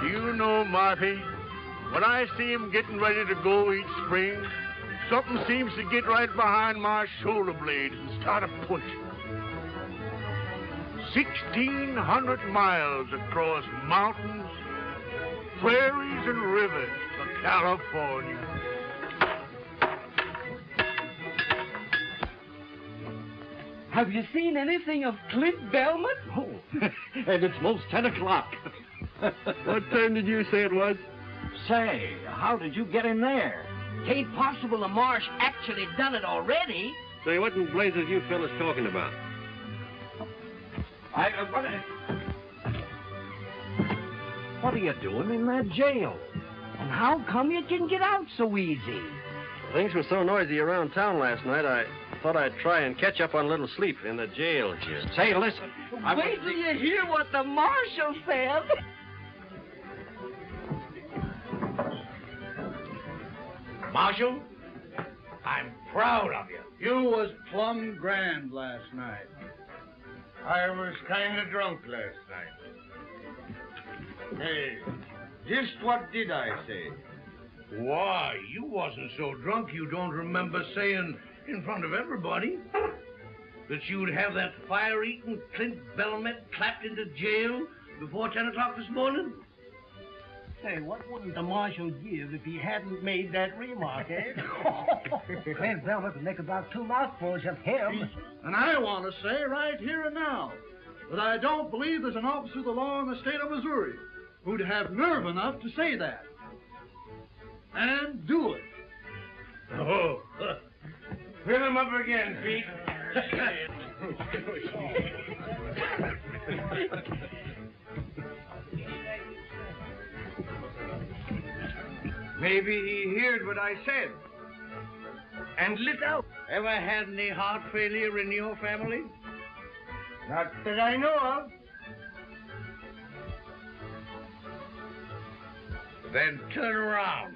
You know, Marty, when I see him getting ready to go each spring, something seems to get right behind my shoulder blade and start a punching. 1,600 miles across mountains, prairies, and rivers to California. Have you seen anything of Clint Belmet? Oh, and it's most 10 o'clock. What time did you say it was? Say, how did you get in there? Tain't possible the Marsh actually done it already. Say, what in blazes you fellas talking about? What are you doing in that jail? And how come you can get out so easy? Things were so noisy around town last night, I thought I'd try and catch up on a little sleep in the jail here. Say, listen. Wait till you hear what the marshal said. Marshal, I'm proud of you. You was plumb grand last night. I was kind of drunk last night. Hey, just what did I say? Why, you wasn't so drunk you don't remember saying in front of everybody that you'd have that fire-eating Clint Belmet clapped into jail before 10 o'clock this morning? Say, what wouldn't the marshal give if he hadn't made that remark, eh? Clint Belmet would make about 2 mouthfuls of him. And I want to say right here and now that I don't believe there's an officer of the law in the state of Missouri who'd have nerve enough to say that. And do it. Oh, fill him up again, Pete. Maybe he heard what I said and lit out. Ever had any heart failure in your family? Not that I know of. Then turn around.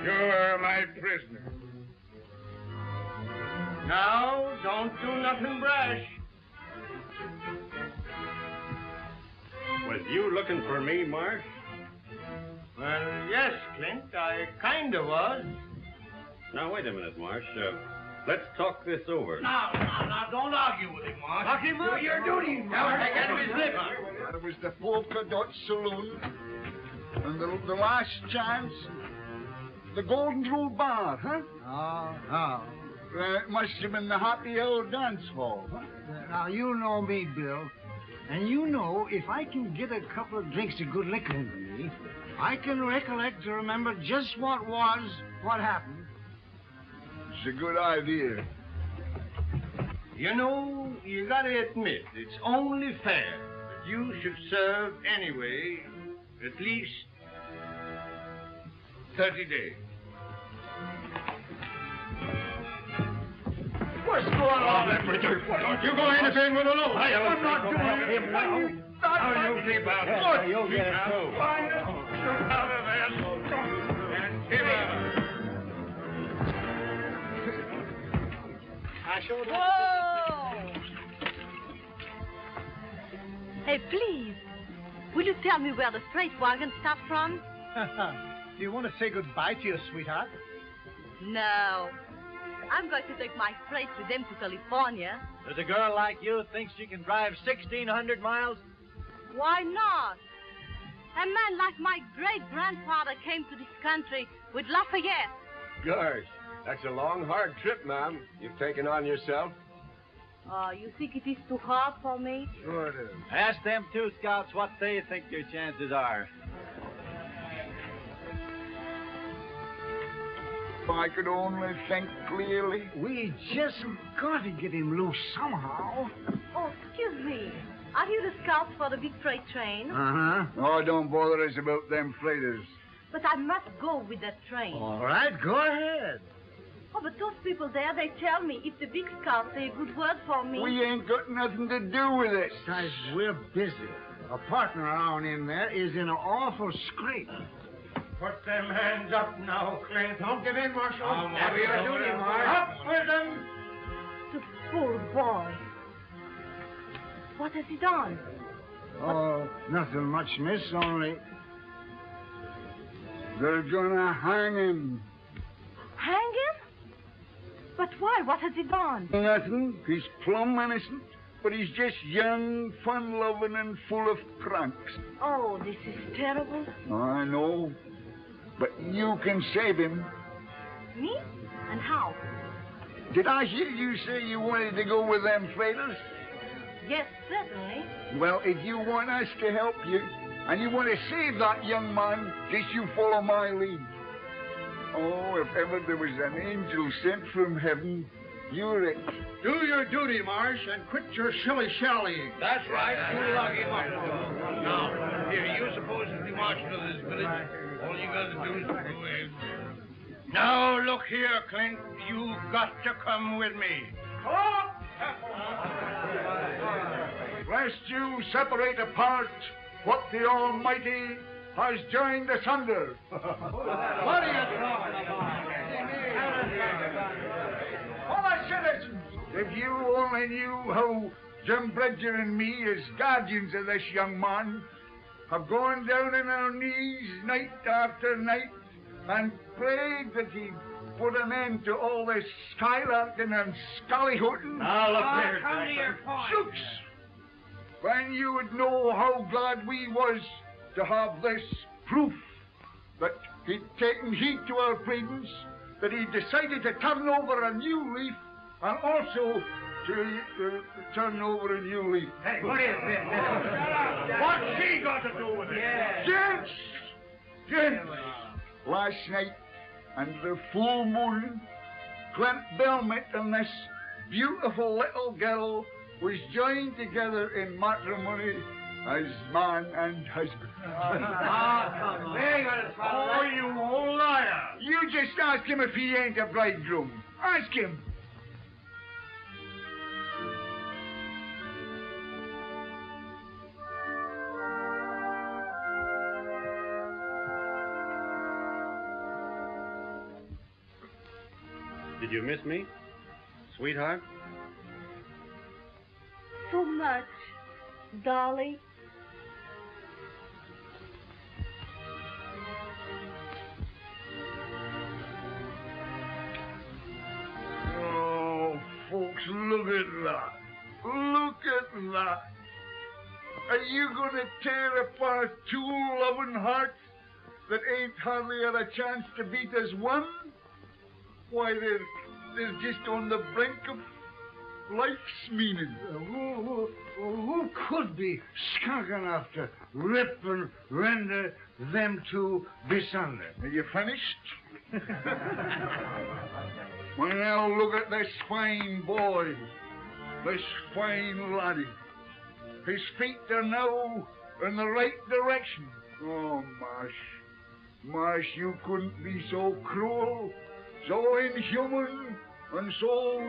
You're my prisoner. Now, don't do nothing brash. Was you looking for me, Marsh? Well, yes, Clint, I kind of was. Now, wait a minute, Marsh. Let's talk this over. Now, don't argue with him, Marsh. Lock him up. Do your duty, Marsh. Take out of his lip. It was the polka dot saloon, and the last chance, the Golden Rule Bar, huh? Oh. It must have been the Happy Hour Dance Hall, huh? Now, you know me, Bill. And you know, if I can get a couple of drinks of good liquor into me, I can recollect to remember just what happened. It's a good idea. You know, you gotta admit, it's only fair that you should serve anyway at least 30 days. What's going on there, Bridger? Don't you go interfering with the law. I'm not doing it. Now, you keep out of here. Keep out. Find it. Shoot out of there. And give it. Whoa! Hey, please, will you tell me where the freight wagon stopped from? Do you want to say goodbye to your sweetheart? No. I'm going to take my freight with them to California. Does a girl like you think she can drive 1,600 miles? Why not? A man like my great-grandfather came to this country with Lafayette. Gosh, that's a long, hard trip, ma'am. You've taken on yourself. Oh, you think it is too hard for me? Sure it is. Ask them 2 scouts what they think your chances are. If I could only think clearly. We just got to get him loose somehow. Oh, excuse me. Are you the scouts for the big freight train? Uh-huh. Oh, don't bother us about them freighters. But I must go with that train. All right, go ahead. Oh, but those people there, they tell me if the big scouts say a good word for me. We ain't got nothing to do with it. Besides, we're busy. A partner down in there is in an awful scrape. Put them hands up now, Clint. Don't give in, Marshal. That's your duty, Marshal. Up with them! The poor boy. What has he done? Oh, nothing much, miss, only... They're gonna hang him. Hang him? But why? What has he done? Nothing. He's plumb innocent. But he's just young, fun-loving, and full of pranks. Oh, this is terrible. I know. But you can save him. Me? And how? Did I hear you say you wanted to go with them traders? Yes, certainly. Well, if you want us to help you, and you want to save that young man, just you follow my lead. Oh, if ever there was an angel sent from heaven, you're it. Do your duty, Marsh, and quit your shilly-shallying. That's right. You lock him up. Now, here, you're supposed to be marshal of this village. All you got to do is go ahead. Now, look here, Clint. You've got to come with me. Lest you separate apart what the Almighty has joined asunder. What are you talking about? Fellow citizens, if you only knew how Jim Bridger and me, as guardians of this young man, have gone down on our knees night after night and prayed that he'd put an end to all this skylarking and scallyhooting. Now, look here. Come to your point. Shooks! Then you would know how glad we was to have this proof that he'd taken heed to our pleadings, that he decided to turn over a new leaf, and also to turn over a new leaf. Hey, what is this? What's she got to do with it? Yeah. Gents! Last night, under the full moon, Clint Belmet and this beautiful little girl was joined together in matrimony as man and husband. Oh, you old liar. You just ask him if he ain't a bridegroom. Ask him. Did you miss me, sweetheart? So much, darling. Oh, folks, look at that. Look at that. Are you going to tear apart two loving hearts that ain't hardly had a chance to beat as one? Why, they're just on the brink of life's meaning. Who could be skunk enough to rip and render them two asunder? Are you finished? Well, now look at this fine boy, this fine laddie. His feet are now in the right direction. Oh, Marsh, you couldn't be so cruel, so inhuman, and so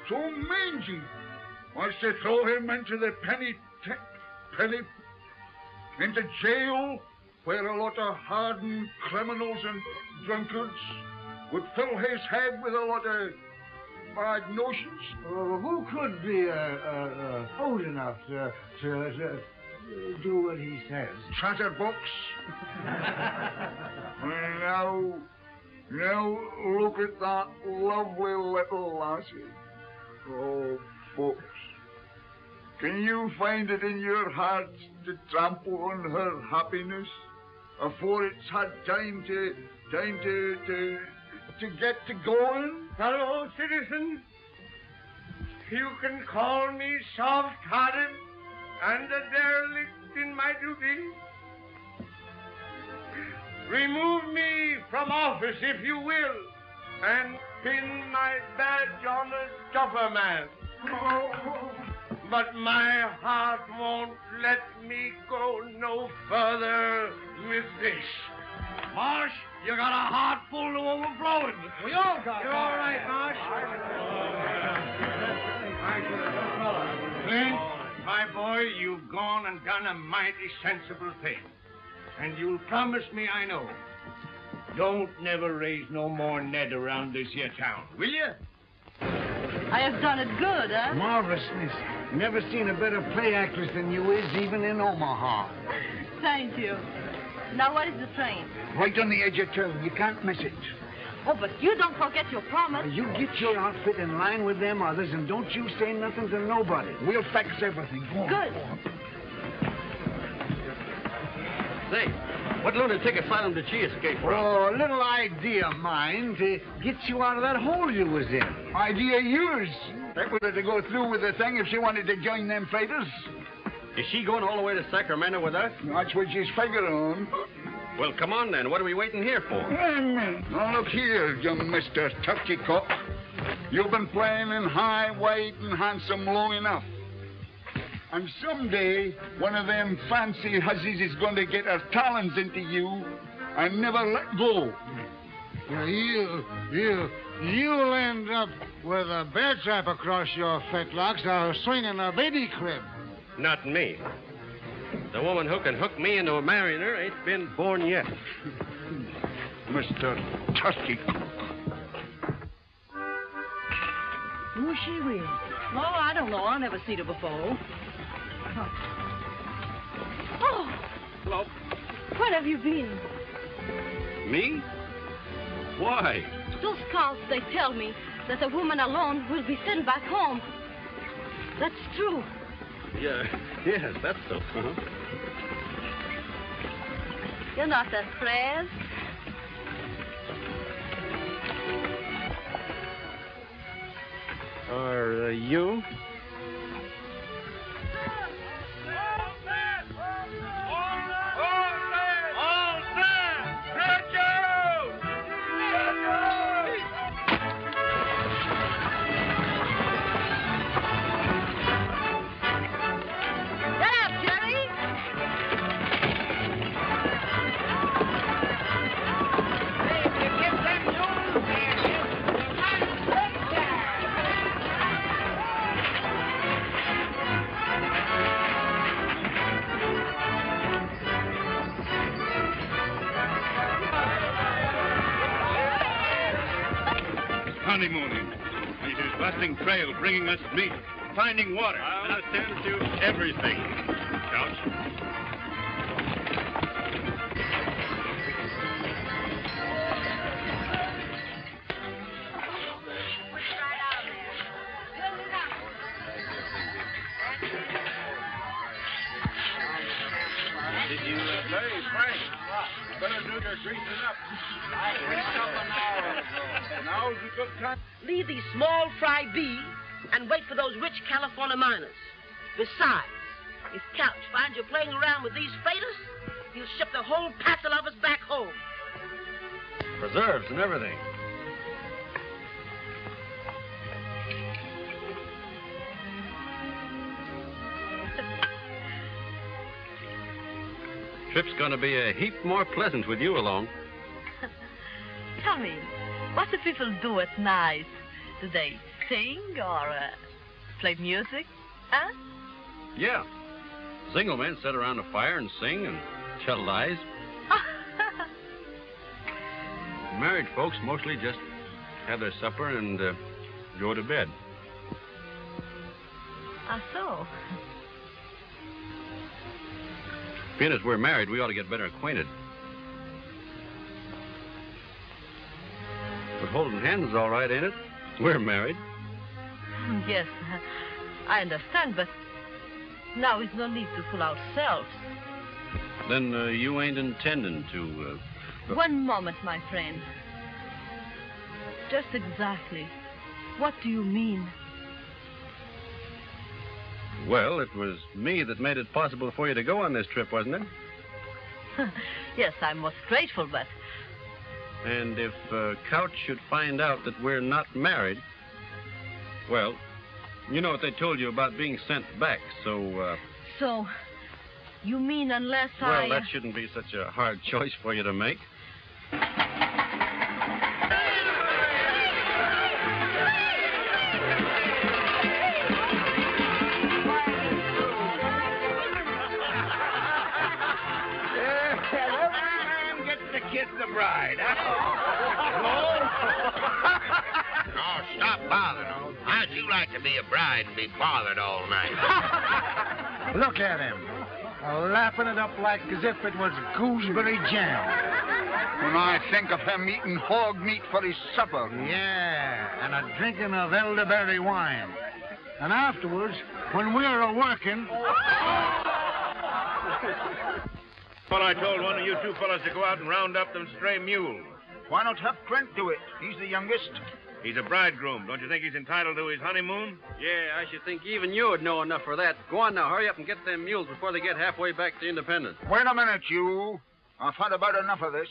mangy as to throw him into the into jail, where a lot of hardened criminals and drunkards would fill his head with a lot of bad notions. Who could be old enough to do what he says? Chatterbox. Now look at that lovely little lassie. Oh, folks, can you find it in your hearts to trample on her happiness afore it's had time to get to going? Fellow citizens, you can call me soft-hearted and a derelict in my duty. Remove me from office, if you will, and pin my badge on a stuffer man. But my heart won't let me go no further with this. Marsh, you got a heart full to overflowing. We all got You're all right, Marsh. Clint, my boy, you've gone and done a mighty sensible thing. And you'll promise me, I know, don't never raise no more Ned around this here town, will you? I have done it good, huh? Marvelous, miss. Never seen a better play actress than you is, even in Omaha. Thank you. Now, what is the train? Right on the edge of town. You can't miss it. Oh, but you don't forget your promise. You get your outfit in line with them others, and don't you say nothing to nobody. We'll fix everything. Go on. Good. Go on. Say, what lunatic asylum did she escape from? Oh, a little idea of mine to get you out of that hole you was in. Idea yours. That was to go through with the thing if she wanted to join them fighters. Is she going all the way to Sacramento with us? That's what she's figuring on. Well, come on then. What are we waiting here for? Now, look here, young Mr. Turkey Cock. You've been playing in high, wide, and handsome long enough. And someday, one of them fancy hussies is going to get her talons into you and never let go. You'll end up with a bear trap across your fetlocks or swinging a baby crib. Not me. The woman who can hook me into marrying her ain't been born yet. Mr. Turkey Cock. Who's she with? Oh, I don't know. I never seen her before. Oh. Hello. Where have you been? Me? Why? Those scouts, they tell me that a woman alone will be sent back home. That's true. Yes, that's so. Uh-huh. You're not afraid? Are you? Honeymooning. It is busting trail, bringing us meat, finding water. I'll attend to everything, Couch. Did you say, Frank? Better do your greasing up. Now's a good time. Leave these small fry be and wait for those rich California miners. Besides, if Couch finds you playing around with these faders, he'll ship the whole passel of us back home. Preserves and everything. Trip's gonna be a heap more pleasant with you along. Tell me, what do people do at night? Do they sing or play music? Huh? Yeah. Single men sit around a fire and sing and tell lies. Married folks mostly just have their supper and go to bed. Ah, so? Being as we're married, we ought to get better acquainted. But holding hands is all right, ain't it? We're married. Yes, I understand, but now is no need to fool ourselves. Then you ain't intending to... One moment, my friend. Just exactly. What do you mean? Well, it was me that made it possible for you to go on this trip, wasn't it? Yes, I'm most grateful, but... And if Couch should find out that we're not married, well, you know what they told you about being sent back, so... So, you mean unless Well, that shouldn't be such a hard choice for you to make. kiss the bride, huh? Oh, stop bothering. How'd you like to be a bride and be bothered all night? Look at him. Lapping it up like as if it was gooseberry jam. When I think of him eating hog meat for his supper. Yeah, and a drinking of elderberry wine. And afterwards, when we're a-working... Well, I told one of you two fellas to go out and round up them stray mules. Why not have Clint do it? He's the youngest. He's a bridegroom. Don't you think he's entitled to his honeymoon? Yeah, I should think even you would know enough for that. Go on now, hurry up and get them mules before they get halfway back to Independence. Wait a minute, you. I've had about enough of this.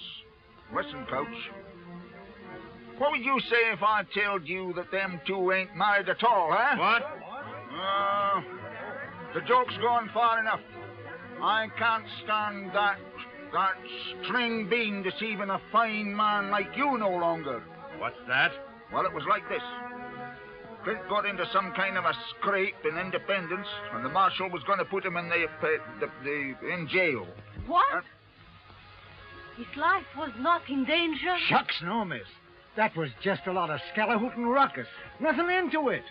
Listen, Coach. What would you say if I told you that them two ain't married at all, huh? What? The joke's gone far enough. I can't stand that string bean deceiving a fine man like you no longer. What's that? Well, it was like this. Clint got into some kind of a scrape in Independence, and the marshal was going to put him in in jail. What? His life was not in danger? Shucks, no, miss. That was just a lot of scallahootin' ruckus. Nothing into it.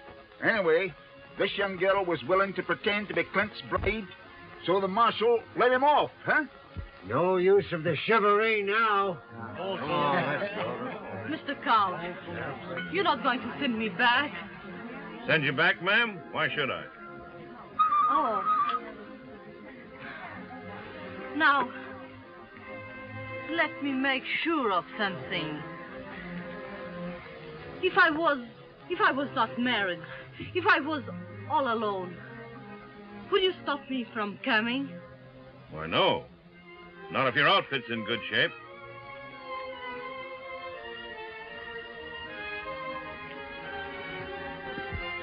Anyway, this young girl was willing to pretend to be Clint's bride, so the marshal let him off, huh? No use of the chivalry now. Mr. Carl, you're not going to send me back? Send you back, ma'am? Why should I? Oh. Now, let me make sure of something. If I was not married, if I was all alone, would you stop me from coming? Why, no. Not if your outfit's in good shape.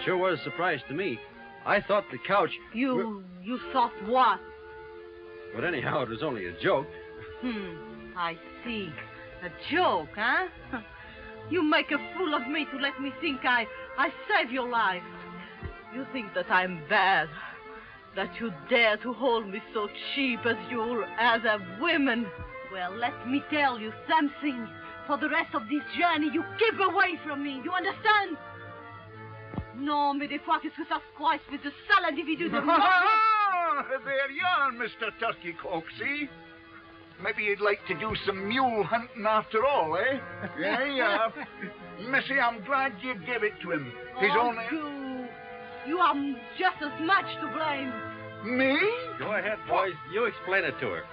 Sure was a surprise to me. I thought the couch... You thought what? But anyhow, it was only a joke. I see. A joke, huh? You make a fool of me to let me think I saved your life. You think that I'm bad, that you dare to hold me so cheap as a woman. Well, let me tell you something. For the rest of this journey, you keep away from me. You understand? Non, mais des fois, qu'est-ce que ça se croit, espèce de sale individu de... There you are, Mr. Turkey Coke, see? Maybe you'd like to do some mule hunting after all, eh? Yeah, yeah. Missy, I'm glad you gave it to him. He's only... You are just as much to blame. Me? Go ahead, boys. You explain it to her.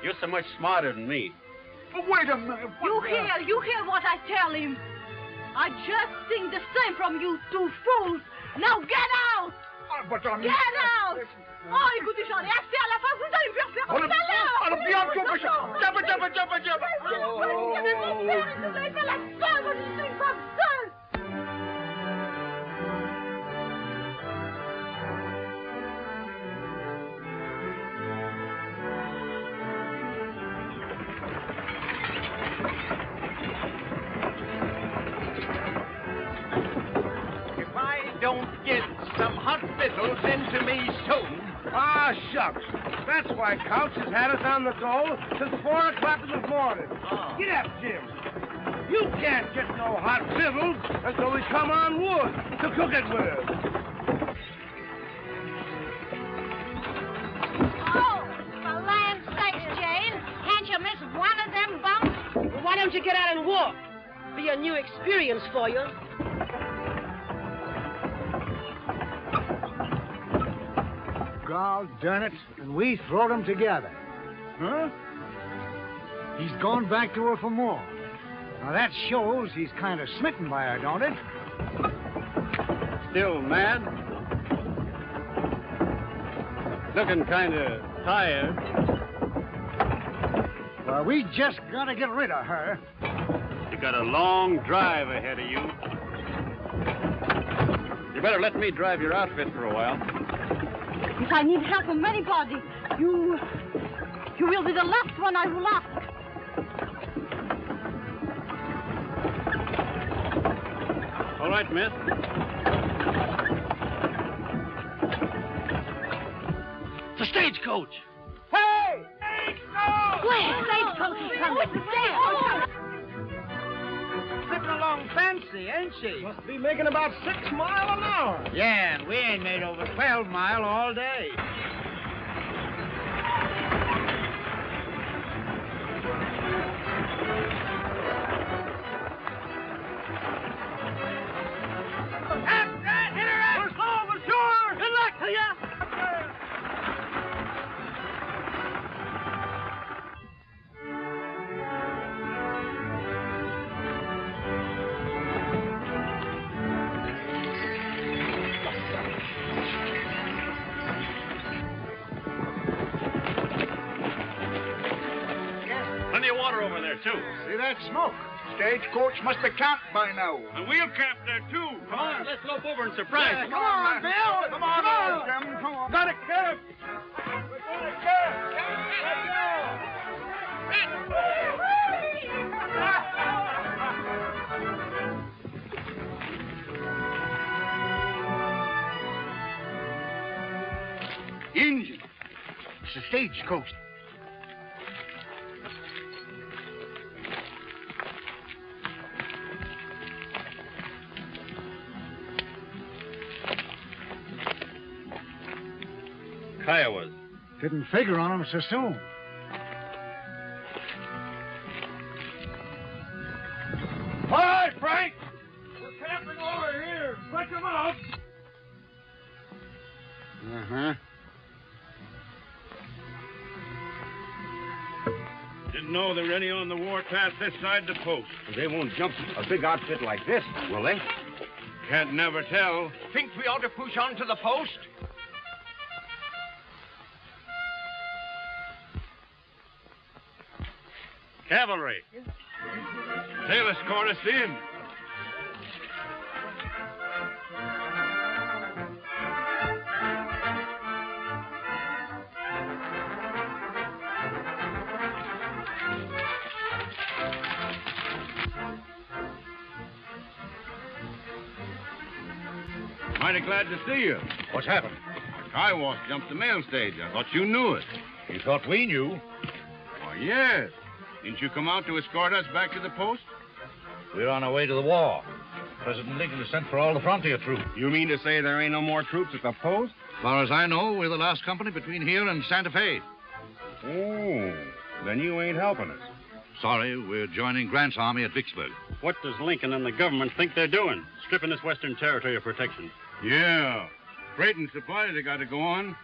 You're so much smarter than me. But wait a minute. You hear what I tell him. I just think the same from you two fools. Now get out! But I'm... Get out! Oh, écoutez, j'en ai assez à la fin. Vous allez me faire faire tout à l'heure! Alors, bien, jump! Vous avez mon père et vous avez fait la fin. Moi, je suis pas seule. Don't get some hot victuals into me soon. Ah, shucks. That's why Couch has had us on the go since 4 o'clock in the morning. Get up, Jim. You can't get no hot victuals until we come on wood to cook it with. Oh, for land's sakes, Jane. Can't you miss one of them bumps? Well, why don't you get out and walk? Be a new experience for you. God darn it, and we throwed them together. Huh? He's gone back to her for more. Now that shows he's kind of smitten by her, don't it? Still mad? Looking kind of tired. Well, we just got to get rid of her. You got a long drive ahead of you. You better let me drive your outfit for a while. If I need help from anybody, you will be the last one I will ask. All right, miss. The stagecoach! Hey! No! Where? Coach is coming. Slipping along fancy, ain't she? Must be making about 6 miles an hour. Yeah, and we ain't made over 12 mile all day. Plenty of water over there, too. See that smoke? Stagecoach must be camped by now. And we'll camp there, too. Come on, let's lope over and surprise them. Come on, Bill. Come on, Jim. Come on. Got a camp. We're going to camp. Engine. It's a stagecoach. Kiowas. Didn't figure on them so soon. All right, Frank. We're camping over here. Stretch them out. Uh-huh. Didn't know there were any on the warpath this side the post. They won't jump a big outfit like this, will they? Can't never tell. Think we ought to push on to the post? Cavalry. They'll escort us in. Mighty glad to see you. What's happened? Kiowas jumped the mail stage. I thought you knew it. You thought we knew? Why, yes. Didn't you come out to escort us back to the post? We're on our way to the war. President Lincoln has sent for all the frontier troops. You mean to say there ain't no more troops at the post? As far as I know, we're the last company between here and Santa Fe. Oh, then you ain't helping us. Sorry, we're joining Grant's army at Vicksburg. What does Lincoln and the government think they're doing? Stripping this western territory of protection. Yeah. Freight and supplies have got to go on.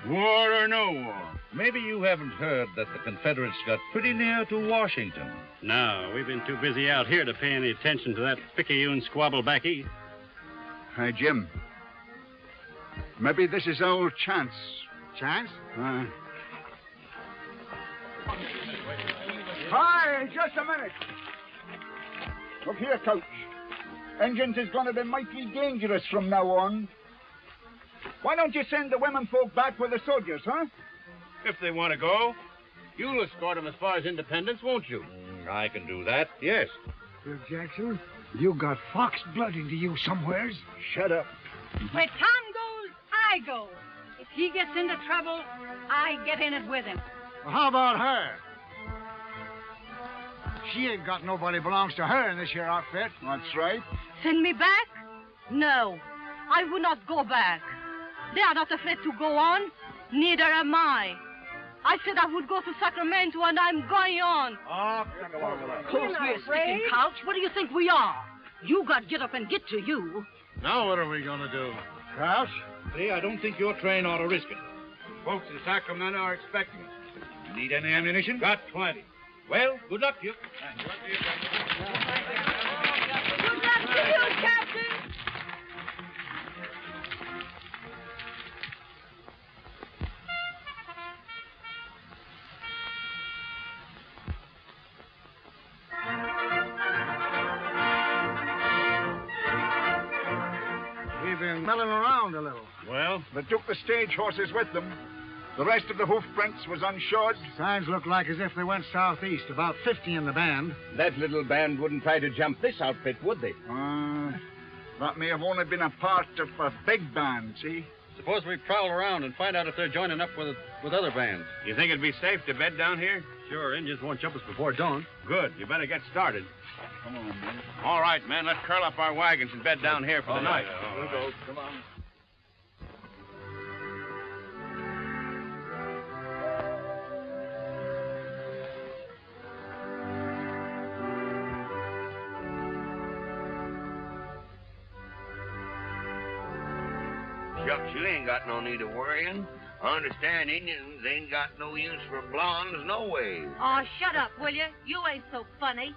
War or no war. Maybe you haven't heard that the Confederates got pretty near to Washington. No, we've been too busy out here to pay any attention to that picayune squabble back east. Hey, Jim. Maybe this is our chance. Chance? Hi, just a minute. Look here, Coach. Engines is going to be mighty dangerous from now on. Why don't you send the women folk back with the soldiers, huh? If they want to go, you'll escort them as far as Independence, won't you? I can do that, yes. Bill Jackson, you got fox blood into you somewheres. Shut up. Where Tom goes, I go. If he gets into trouble, I get in it with him. Well, how about her? She ain't got nobody belongs to her in this here outfit. That's right. Send me back? No, I will not go back. They are not afraid to go on. Neither am I. I said I would go to Sacramento, and I'm going on. Course we're sticking couch. What do you think we are? You got to get up and get to you. Now what are we going to do? Crouch? See, I don't think your train ought to risk it. Folks in Sacramento are expecting us. Need any ammunition? Got 20. Well, good luck to you. Good luck to you, Captain. We've been milling around a little. Well? They took the stage horses with them. The rest of the hoof prints was unshod. Signs look like as if they went southeast, about 50 in the band. That little band wouldn't try to jump this outfit, would they? That may have only been a part of a big band, see? Suppose we prowl around and find out if they're joining up with other bands. You think it'd be safe to bed down here? Sure, Indians won't jump us before dawn. Good. You better get started. Come on, man. All right, men. Let's curl up our wagons and bed down here for the night. We'll go. Come on. Shucks, you ain't got no need of worrying. I understand Indians ain't got no use for blondes no way. Oh, shut up, will you? You ain't so funny.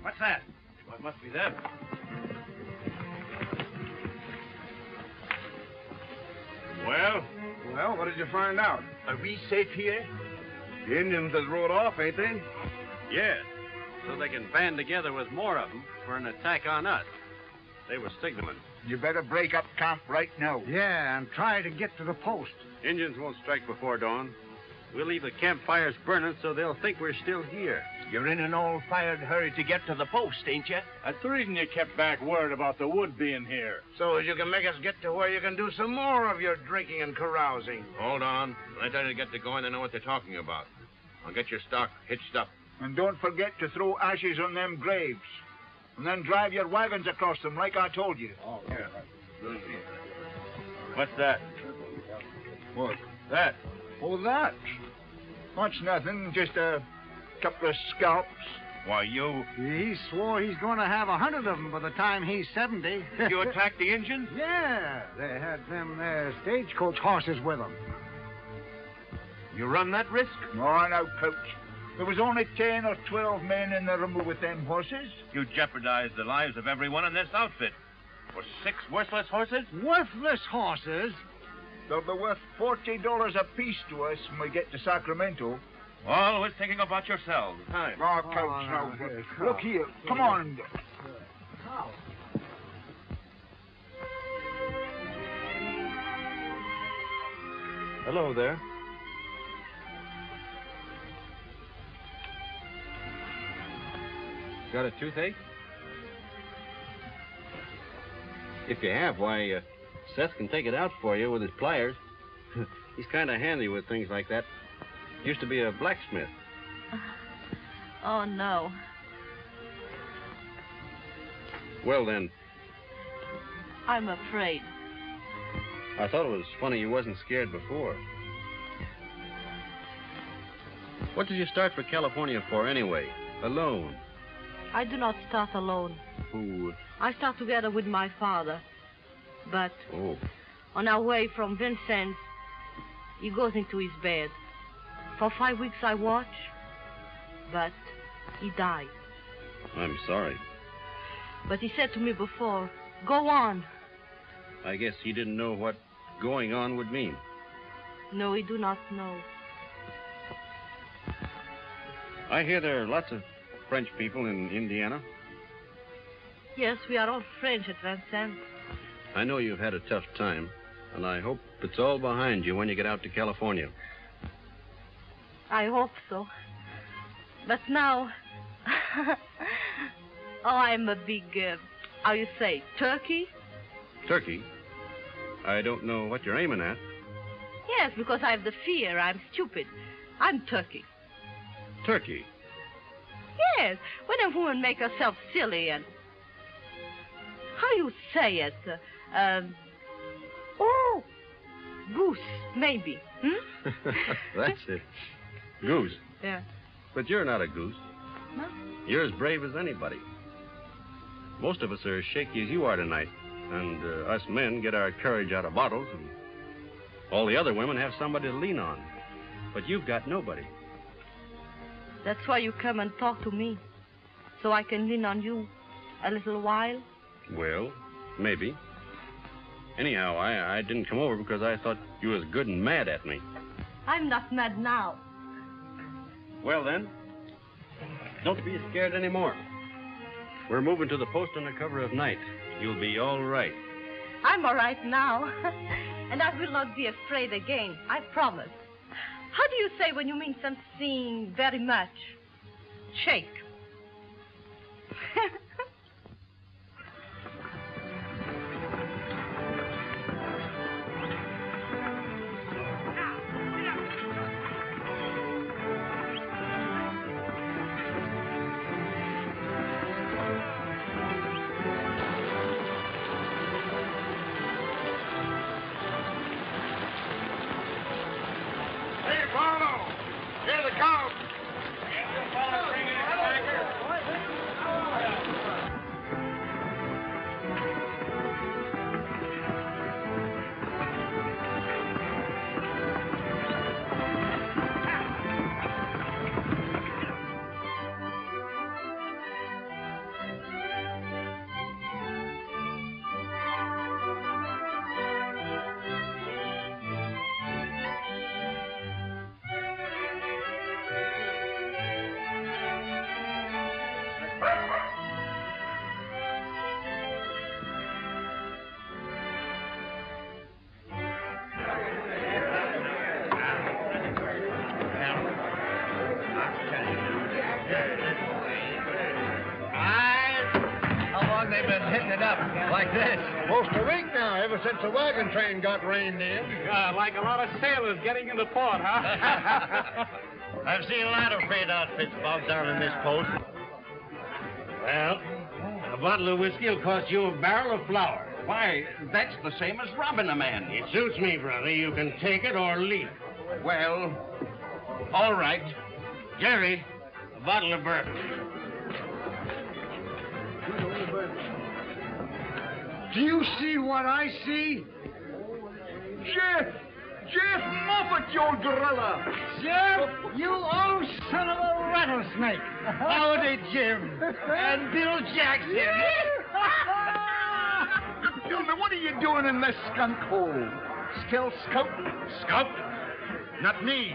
What's that? Well, it must be them. Well? Well, what did you find out? Are we safe here? The Indians has rode off, ain't they? Yes. So they can band together with more of them for an attack on us. They were signaling. You better break up camp right now. Yeah, and try to get to the post. Indians won't strike before dawn. We'll leave the campfires burning so they'll think we're still here. You're in an all-fired hurry to get to the post, ain't you? That's the reason you kept back word about the wood being here. So as you can make us get to where you can do some more of your drinking and carousing. Hold on. When I tell you to get to going, they know what they're talking about. I'll get your stock hitched up. And don't forget to throw ashes on them graves. And then drive your wagons across them like I told you. Oh, yeah. What's that? What? That. Oh, that? That's nothing, just a couple of scalps. Why, you... He swore he's going to have 100 of them by the time he's 70. You attacked the Indians? Yeah, they had them there stagecoach horses with them. You run that risk? No, no, Coach. There was only 10 or 12 men in the room with them horses. You jeopardized the lives of everyone in this outfit. For 6 worthless horses? Worthless horses? They'll be worth $40 apiece to us when we get to Sacramento. Always thinking about yourselves. Time. Oh, Coach, no. Look here. Come on. Hello there. Got a toothache? If you have, why, Seth can take it out for you with his pliers. He's kind of handy with things like that. Used to be a blacksmith. Oh, no. Well, then, I'm afraid. I thought it was funny you wasn't scared before. What did you start for California for, anyway? Alone? I do not start alone. Who? I start together with my father. But Oh. on our way from Vincennes, he goes into his bed. For 5 weeks I watch, but he died. I'm sorry. But he said to me before, go on. I guess he didn't know what going on would mean. No, he do not know. I hear there are lots of French people in Indiana. Yes, we are all French at Vincennes. I know you've had a tough time, and I hope it's all behind you when you get out to California. I hope so. But now... oh, I'm a big, how you say, turkey? Turkey? I don't know what you're aiming at. Yes, because I have the fear. I'm stupid. I'm turkey. Turkey? Yes, when a woman make herself silly and... How you say it? Oh, goose, maybe. Hmm? That's it. Goose. Yeah. But you're not a goose. No? You're as brave as anybody. Most of us are as shaky as you are tonight. And us men get our courage out of bottles, and all the other women have somebody to lean on. But you've got nobody. That's why you come and talk to me. So I can lean on you a little while. Well, maybe. Anyhow, I didn't come over because I thought you was good and mad at me. I'm not mad now. Well, then, don't be scared anymore. We're moving to the post on the cover of night. You'll be all right. I'm all right now. And I will not be afraid again. I promise. How do you say when you mean something very much? Shake. How long they been hitting it up like this? Most a week now, ever since the wagon train got reined in. Like a lot of sailors getting into port, huh? I've seen a lot of freight outfits bogged down in this post. Well, a bottle of whiskey will cost you a barrel of flour. Why, that's the same as robbing a man. It suits me, brother. You can take it or leave it. Well, all right. Jerry, a bottle of bourbon. Do you see what I see? Jeff Moffat, you old gorilla. Jeff, you old son of a rattlesnake. Howdy, Jim. And Bill Jackson. Tell me, what are you doing in this skunk hole? Still scout? Scout? Not me.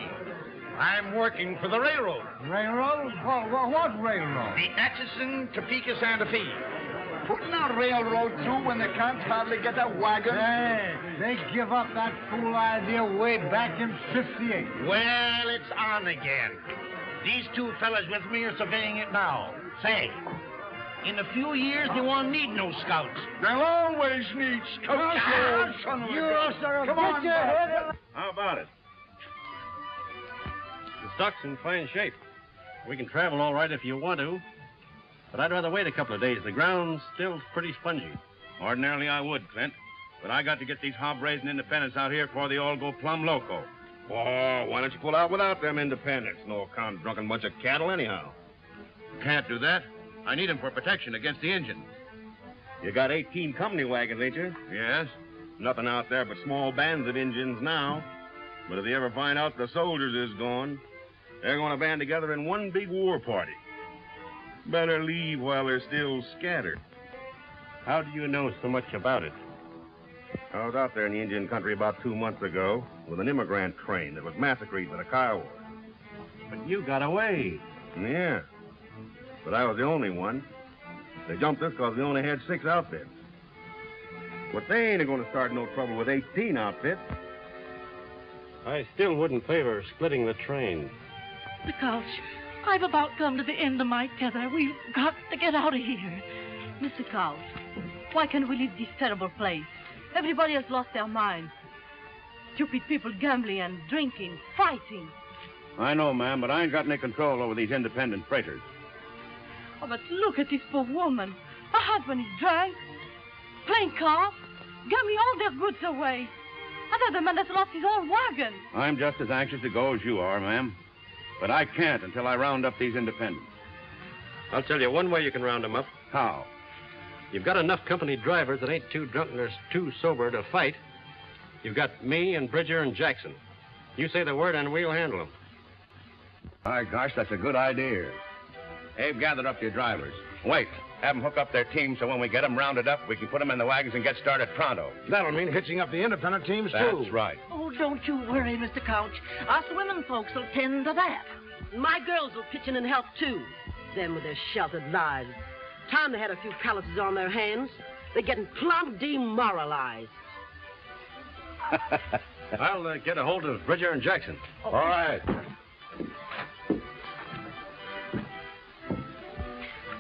I'm working for the railroad. Railroad? What railroad? The Atchison, Topeka, Santa Fe. Putting a railroad through when they can't hardly get a wagon? Hey, they give up that fool idea way back in '58. Well, it's on again. These two fellas with me are surveying it now. Say, in a few years, they won't need no scouts. They'll always need scouts. Come on, your head. How about it? The stock's in fine shape. We can travel all right if you want to. But I'd rather wait a couple of days. The ground's still pretty spongy. Ordinarily, I would, Clint. But I got to get these hob-raising independents out here before they all go plumb loco. Oh, why don't you pull out without them independents? No kind of drunken bunch of cattle anyhow. Can't do that. I need them for protection against the Injuns. You got 18 company wagons, ain't you? Yes. Nothing out there but small bands of Injuns now. But if they ever find out the soldiers is gone, they're going to band together in one big war party. Better leave while they're still scattered. How do you know so much about it? I was out there in the Indian country about 2 months ago with an immigrant train that was massacred by the Kiowa. But you got away. Yeah. But I was the only one. They jumped us because we only had 6 outfits. But they ain't going to start no trouble with 18 outfits. I still wouldn't favor splitting the train. Mr. Couch, I've about come to the end of my tether. We've got to get out of here. Mr. Couch, why can't we leave this terrible place? Everybody has lost their minds. Stupid people gambling and drinking, fighting. I know, ma'am, but I ain't got any control over these independent freighters. Oh, but look at this poor woman. Her husband is drunk, playing cards, gambling all their goods away. Another man has lost his own wagon. I'm just as anxious to go as you are, ma'am. But I can't until I round up these independents. I'll tell you one way you can round them up. How? You've got enough company drivers that ain't too drunk or too sober to fight. You've got me and Bridger and Jackson. You say the word and we'll handle them. My gosh, that's a good idea. Abe, gather up your drivers. Wait, have them hook up their teams so when we get them rounded up, we can put them in the wagons and get started pronto. That'll mean hitching up the independent teams, too. That's right. Oh, don't you worry, Mr. Couch. Us women folks will tend to that. My girls will pitch in and help, too. Them with their sheltered lives. Time they had a few calluses on their hands. They're getting plumb demoralized. I'll get a hold of Bridger and Jackson. All right.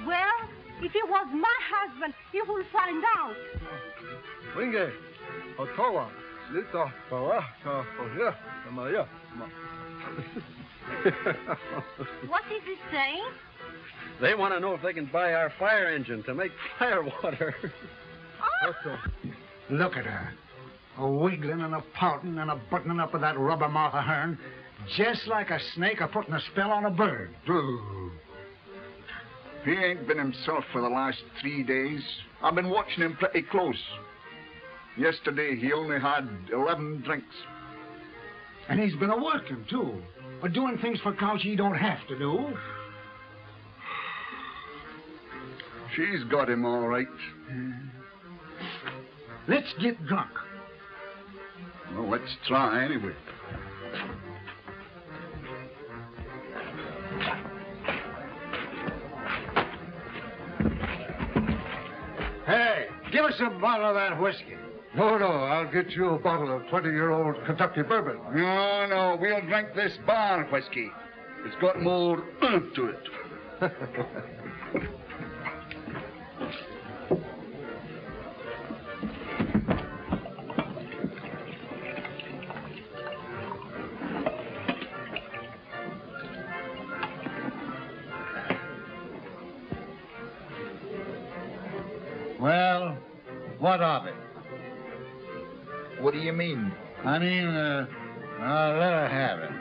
Well, if it was my husband, he will find out. Winge, Ottawa, Lita, Pawa, Pawa, Maya. What is he saying? They want to know if they can buy our fire engine to make firewater. Look at her. A wiggling and a pouting and a buttoning up with that rubber mouth of hern. Just like a snake a putting a spell on a bird. He ain't been himself for the last 3 days. I've been watching him pretty close. Yesterday, he only had 11 drinks. And he's been a-working, too. Or doing things for Couch he don't have to do. She's got him all right. Let's get drunk. Well, let's try anyway. Hey, give us a bottle of that whiskey. No, I'll get you a bottle of 20-year-old Kentucky bourbon. No, we'll drink this barn whiskey. It's got more oomph to it. Well, what of it? What do you mean? I mean, let her have it.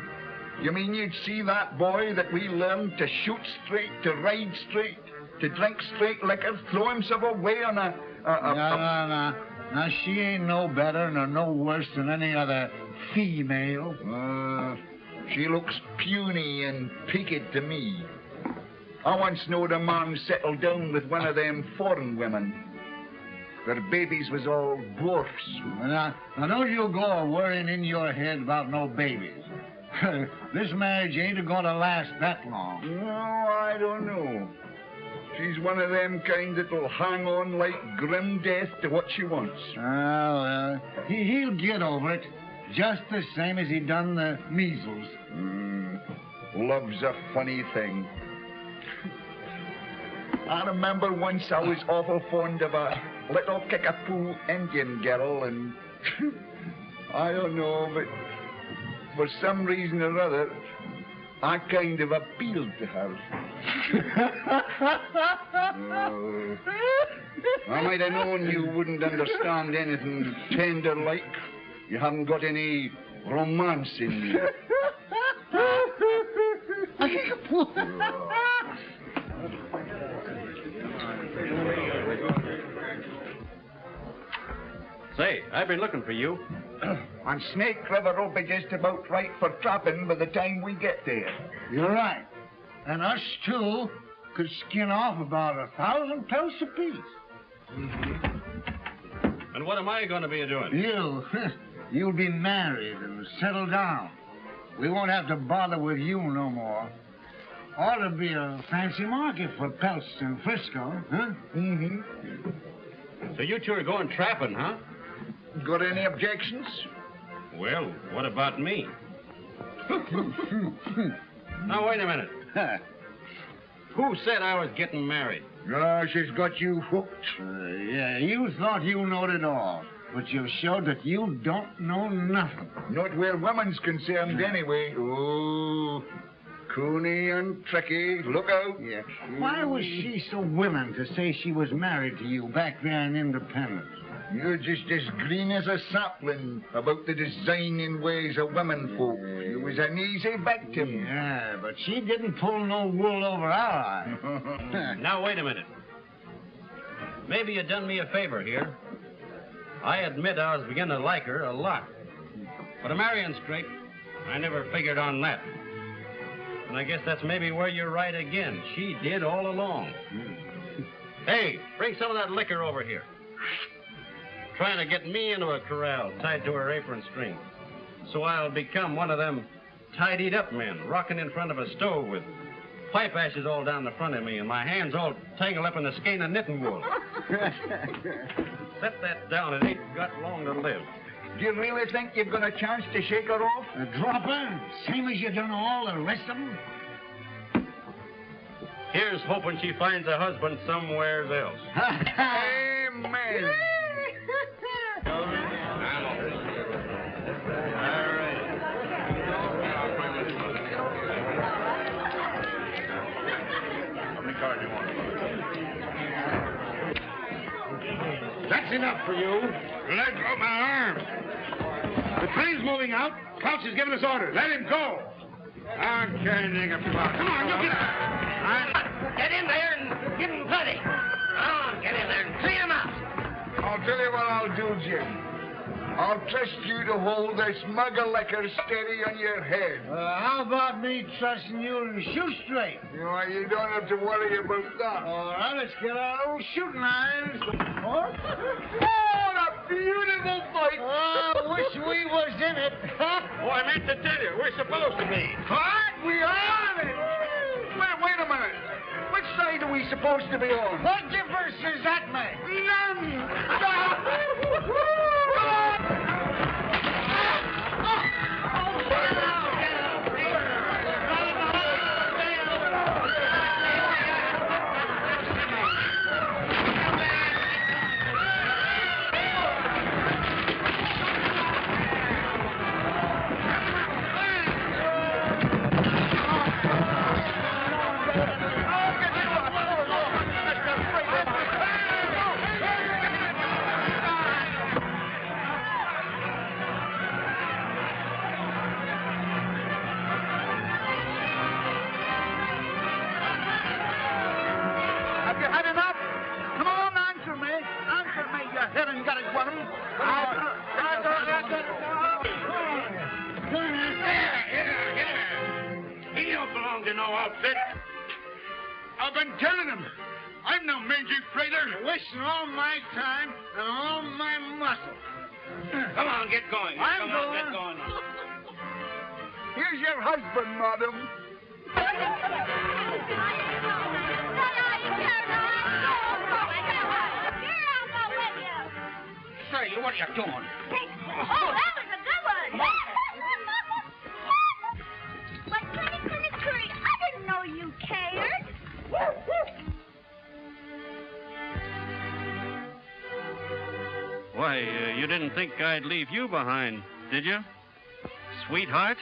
You mean you'd see that boy that we learned to shoot straight, to ride straight, to drink straight liquor, throw himself away on a... No. Now, she ain't no better nor no worse than any other female. She looks puny and peaked to me. I once knowed a man settled down with one of them foreign women. Their babies was all dwarfs. Now don't you go worrying in your head about no babies. This marriage ain't going to last that long. No, I don't know. She's one of them kind that'll hang on like grim death to what she wants. Well, he'll get over it, just the same as he done the measles. Love's a funny thing. I remember once I was awful fond of a little kickapoo Indian girl, and I don't know, but for some reason or other, I kind of appealed to her. I might have known you wouldn't understand anything tender-like. You haven't got any romance in you. Say, I've been looking for you. And Snake River will be just about right for trapping by the time we get there. You're right. And us two could skin off about 1,000 pelts apiece. And what am I going to be doing? You'll be married and settle down. We won't have to bother with you no more. Ought to be a fancy market for pelts in Frisco, huh? So you two are going trapping, huh? Got any objections? Well, what about me? Now, wait a minute. Who said I was getting married? She's got you hooked. Yeah, you thought you knowed it all, but you've showed that you don't know nothing. Not where women's concerned, anyway. Oh, coony and tricky. Look out. Yeah. Why was she so willing to say she was married to you back there in Independence? You're just as green as a sapling about the designing ways of women folk. You was an easy victim. Yeah, but she didn't pull no wool over our eye. Now, wait a minute. Maybe you done me a favor here. I admit I was beginning to like her a lot. But a marrying straight, I never figured on that. And I guess that's maybe where you're right again. She did all along. Hey, bring some of that liquor over here. Trying to get me into a corral tied to her apron string. So I'll become one of them tidied up men rocking in front of a stove with pipe ashes all down the front of me and my hands all tangled up in the skein of knitting wool. Set that down. It ain't got long to live. Do you really think you've got a chance to shake her off? Drop her, same as you done all the rest of them? Here's hoping she finds a husband somewhere else. Amen. That's enough for you. Let go my arm. The train's moving out. Couch has given us orders. Let him go. I'm carrying a plot. Come on, you get out. Get in there and give him plenty. Come on, get in there and clean him out. I'll tell you what I'll do, Jim. I'll trust you to hold this mug of liquor steady on your head. How about me trusting you to shoot straight? You don't have to worry about that. All right, let's get our old shooting irons. Oh, what a beautiful fight. Oh, wish we was in it. Oh, I meant to tell you, we're supposed to be. What? We are on it. Wait a minute. Which side are we supposed to be on? What difference does that make? None. in him. I'm no mangy freighter. You're wasting all my time and all my muscle. Come on, get going. I'm Come on, going. get going. Here's your husband, madam. Say, what are you doing? Oh, that was a good one. But Curry, I didn't know you cared. Why, you didn't think I'd leave you behind, did you? Sweetheart?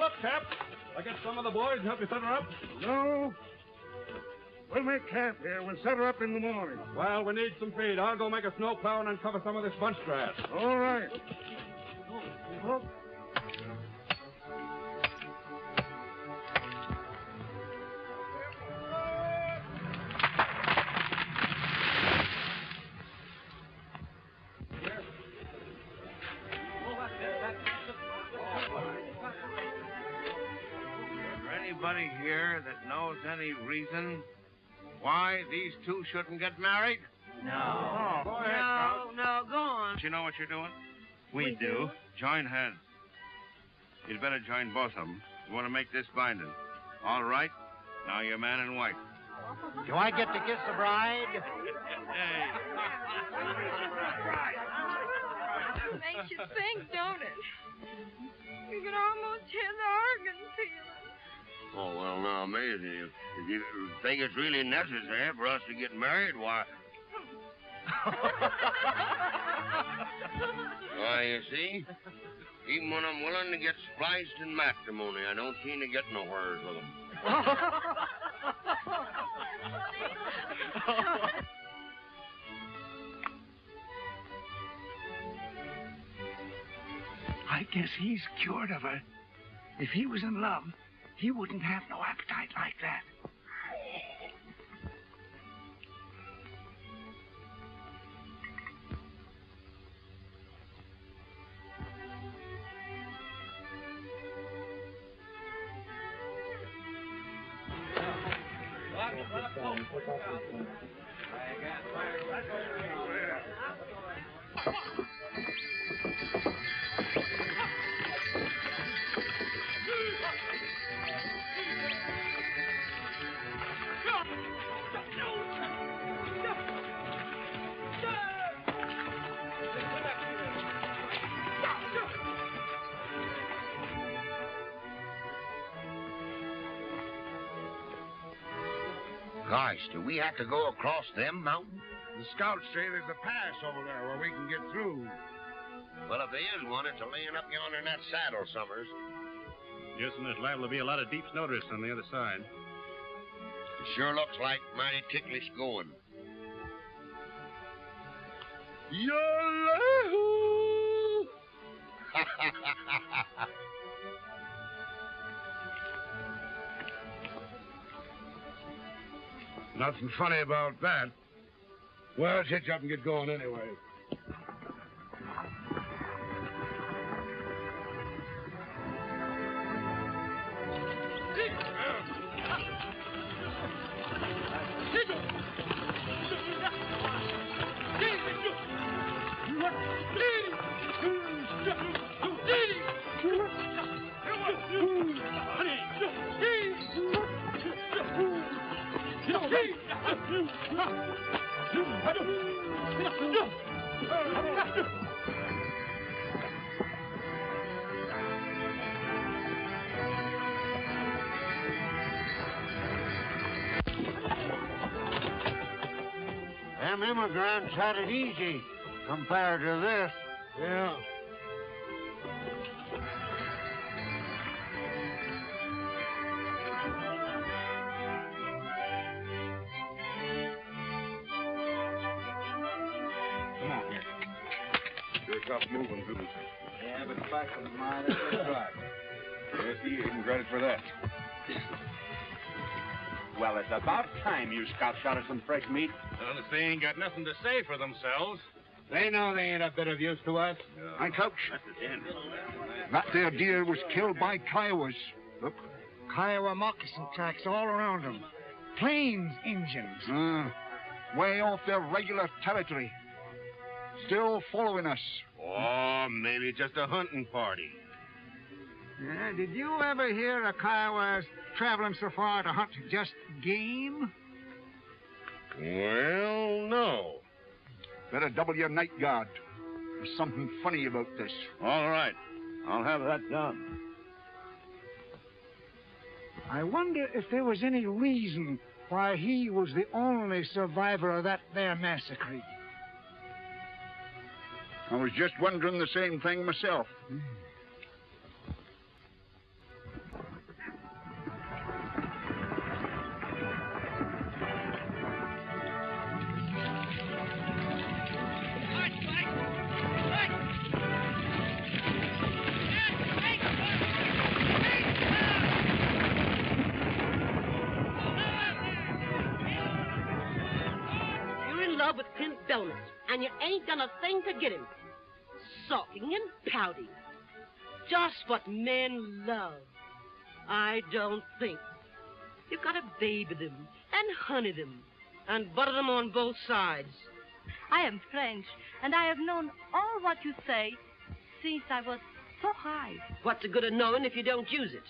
Up, Cap. I get some of the boys and help you set her up? No. We'll make camp here. We'll set her up in the morning. Well, we need some feed. I'll go make a snow plow and uncover some of this bunch grass. All right. Look. Anybody here that knows any reason why these two shouldn't get married? No. Go ahead, Carl. No, go on. Do you know what you're doing? We do. Join hands. You'd better join both of them. You want to make this binding. All right. Now you're man and wife. Do I get to kiss the bride? Makes you think, don't it? You can almost hear the organ pealing. Oh, well, now, Maisie, if you think it's really necessary for us to get married, why... Why, you see, even when I'm willing to get spliced in matrimony, I don't seem to get nowhere with them. I guess he's cured of her. If he was in love, he wouldn't have no appetite like that. Gosh, do we have to go across them mountains? The scouts say there's a pass over there where we can get through. Well, if there is one, it's a laying up yonder in that saddle, Summers. Yes, and there's liable to be a lot of deep snowdrifts on the other side. It sure looks like mighty ticklish going. Yo-la-hoo! Nothing funny about that. Well, let's hitch up and get going anyway. Them immigrants had it easy compared to this. Yeah. Come on here. Sure tough moving, too. Yeah, but back of the mine, that's right. Yes, he isn't credit for that. Well, it's about time you scouts got us some fresh meat. Well, if they ain't got nothing to say for themselves. They know they ain't a bit of use to us. Hi, Coach. That there deer was killed by Kiowas. Look. Kiowa moccasin tracks all around them. Plains Injuns. Way off their regular territory. Still following us. Oh, maybe just a hunting party. Yeah, did you ever hear of Kiowas traveling so far to hunt just game? Well, no. Better double your night guard. There's something funny about this. All right. I'll have that done. I wonder if there was any reason why he was the only survivor of that there massacre. I was just wondering the same thing myself. You're in love with Clint Belmet, and you ain't done a thing to get him. Sulking and pouting. Just what men love. I don't think. You've got to baby them and honey them and butter them on both sides. I am French, and I have known all what you say since I was so high. What's the good of knowing if you don't use it?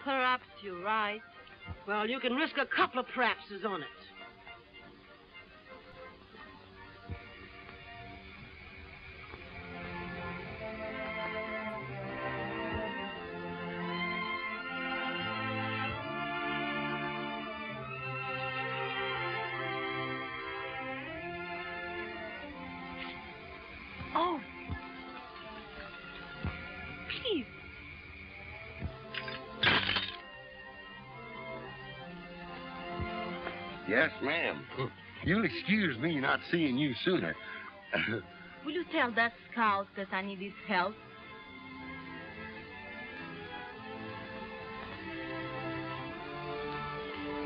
Perhaps you're right. Well, you can risk a couple of perhapses on it. Oh. Please. Yes, ma'am. You'll excuse me not seeing you sooner. Will you tell that scout that I need his help?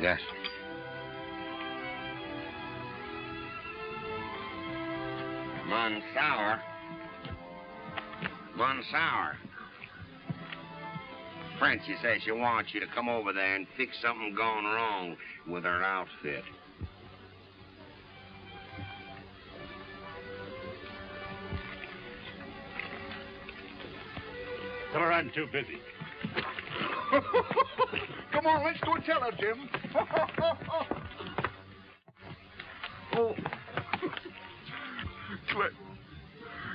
Yes. Monsour. Frenchie says she wants you to come over there and fix something gone wrong with her outfit. Tell her I'm too busy. Come on, let's go tell her, Jim. Oh.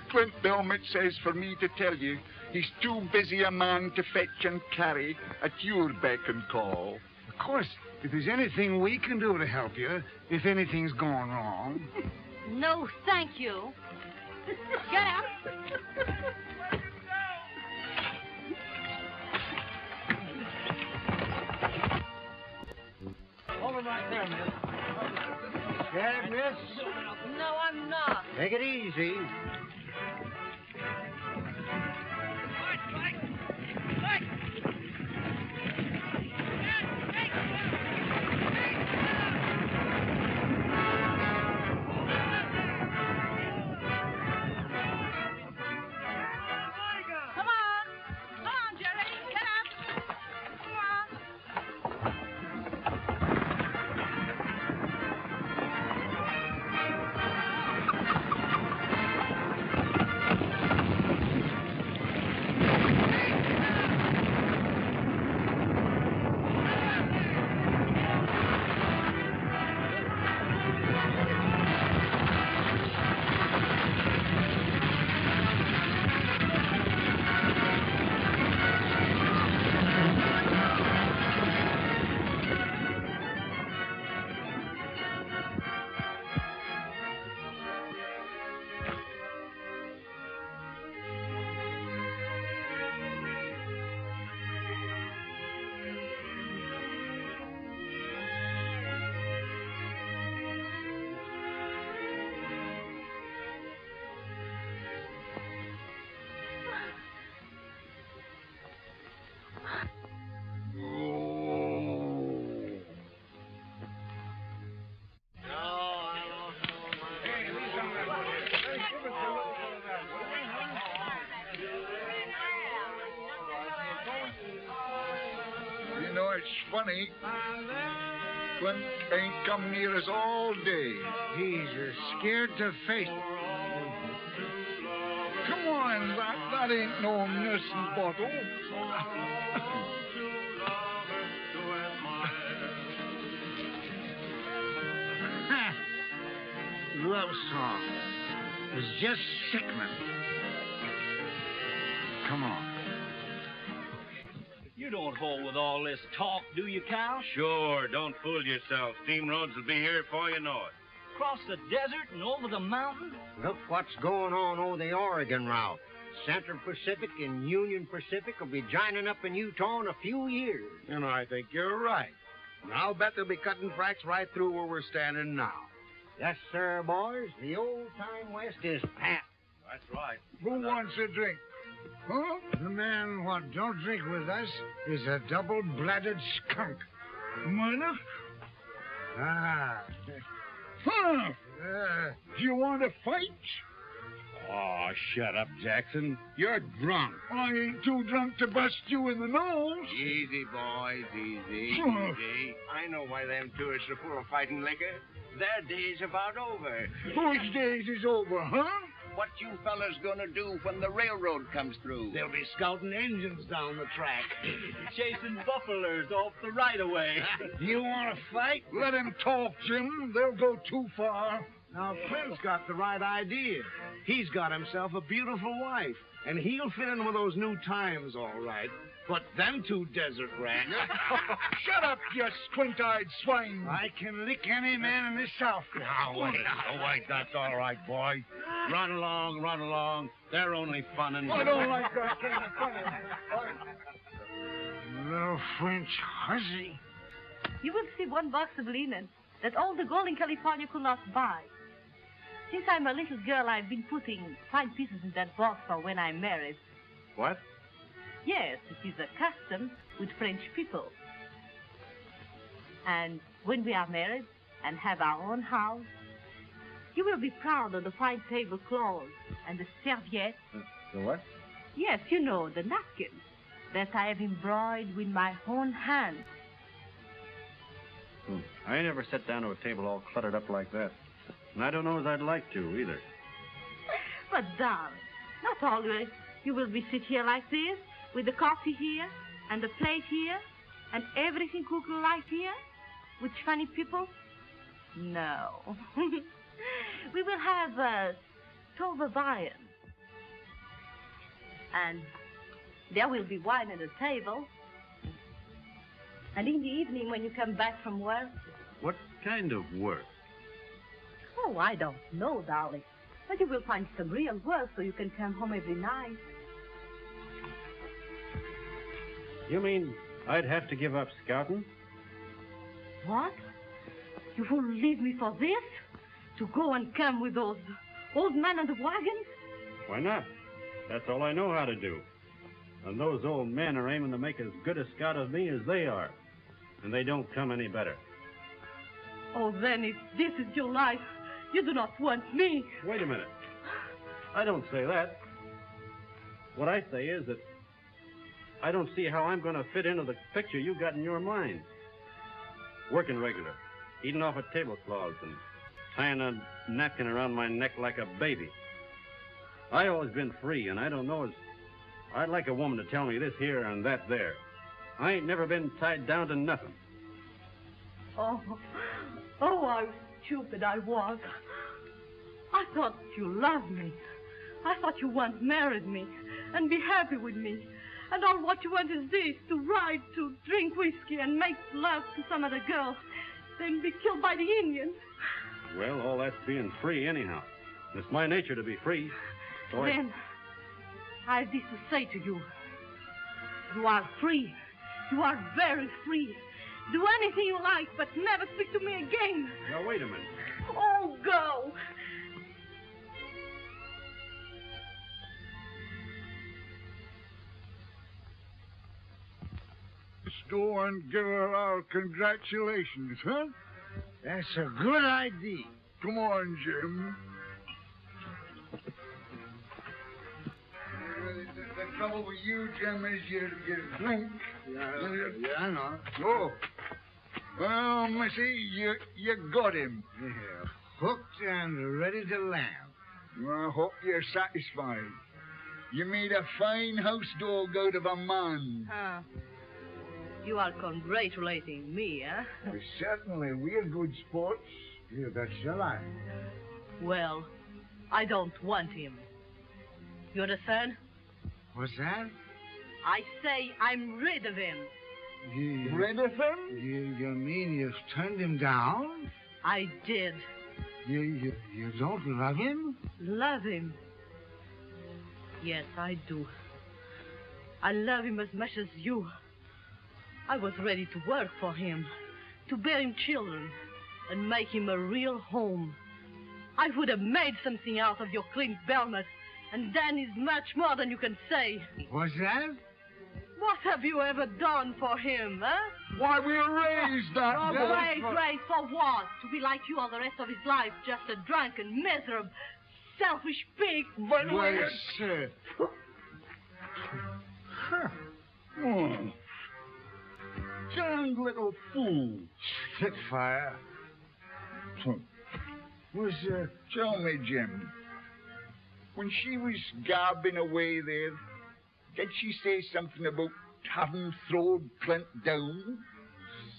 Clint Belmet says for me to tell you he's too busy a man to fetch and carry at your beck and call. Of course, if there's anything we can do to help you, if anything's gone wrong. No, thank you. Get out. right there, miss. Scared, miss? No, I'm not. Take it easy. You know, it's funny. Clint ain't come near us all day. He's scared to face it. Come on, that ain't no nursing bottle. Love song. It's just sickening. Come on. You don't hold with all this talk, do you, Cal? Sure, don't fool yourself. Steam roads will be here before you know it. Across the desert and over the mountain? Look what's going on over the Oregon route. Central Pacific and Union Pacific will be joining up in Utah in a few years. And I think you're right. And I'll bet they'll be cutting tracks right through where we're standing now. Yes, sir, boys. The old-time West is packed. That's right. Who wants a drink? Huh? The man what don't drink with us is a double-blooded skunk. Miner? Ah. Huh? You want to fight? Oh, shut up, Jackson. You're drunk. I ain't too drunk to bust you in the nose. Easy, boys, easy, Huh. easy. I know why them tourists are full of fighting liquor. Their day's about over. Whose days is over, huh? What you fellas gonna do when the railroad comes through? They'll be scouting engines down the track. Chasing buffaloes off the right-of-way. You want to fight? Let him talk, Jim. They'll go too far. Now, Clint's got the right idea. He's got himself a beautiful wife, and he'll fit in with those new times all right. But them two desert rats... Shut up, you squint-eyed swine. I can lick any man in this South. Now, wait. Oh, wait, that's all right, boy. Run along, run along. They're only funning. I don't like that kind of fun. Little French hussy. You will see one box of linen that all the gold in California could not buy. Since I'm a little girl, I've been putting fine pieces in that box for when I'm married. What? Yes, it is a custom with French people. And when we are married and have our own house, you will be proud of the fine tablecloths and the serviettes. The what? Yes, you know, the napkins that I have embroidered with my own hands. I ain't never sat down to a table all cluttered up like that. And I don't know as I'd like to, either. But, darling, not always. You will be sit here like this, with the coffee here, and the plate here, and everything cooked like here, with funny people. No. We will have a stove of iron. And there will be wine at the table. And in the evening, when you come back from work... What kind of work? Oh, I don't know, darling. But you will find some real work so you can come home every night. You mean I'd have to give up scouting? What? You will leave me for this? To go and come with those old men and the wagons? Why not? That's all I know how to do. And those old men are aiming to make as good a scout of me as they are. And they don't come any better. Oh, then if this is your life, you do not want me. Wait a minute. I don't say that. What I say is that I don't see how I'm going to fit into the picture you got in your mind. Working regular, eating off a tablecloth, and tying a napkin around my neck like a baby. I always been free, and I don't know as I'd like a woman to tell me this here and that there. I ain't never been tied down to nothing. Oh, how stupid I was. I thought you loved me. I thought you once married me and be happy with me. And all what you want is this, to ride, to drink whiskey and make love to some other girl, then be killed by the Indians. Well, all that's being free anyhow. It's my nature to be free. So Then, I have this to say to you. You are free. You are very free. Do anything you like, but never speak to me again. Now, wait a minute. Oh, go. Let's go and give her our congratulations, huh? That's a good idea. Come on, Jim. The trouble with you, Jim, is you drink. Yeah, I know. Oh. Well, Missy, you got him. Yeah, hooked and ready to land. I hope you're satisfied. You made a fine house dog out of a man. Huh. You are congratulating me, eh? Well, certainly, we're good sports. Yeah, that's your life. Well, I don't want him. You understand? What's that? I say I'm rid of him. Rid of him? You mean you've turned him down? I did. You don't love him? Love him? Yes, I do. I love him as much as you. I was ready to work for him, to bear him children, and make him a real home. I would have made something out of your Clint Belmet, and Dan is much more than you can say. What's that? What have you ever done for him, huh? Why, we raised that. Oh, raised for what? To be like you all the rest of his life, just a drunken, miserable, selfish pig. But Well, sir. Oh. Darned little fool. Spitfire. Tell me, Jim, when she was garbing away there, did she say something about having thrown Clint down?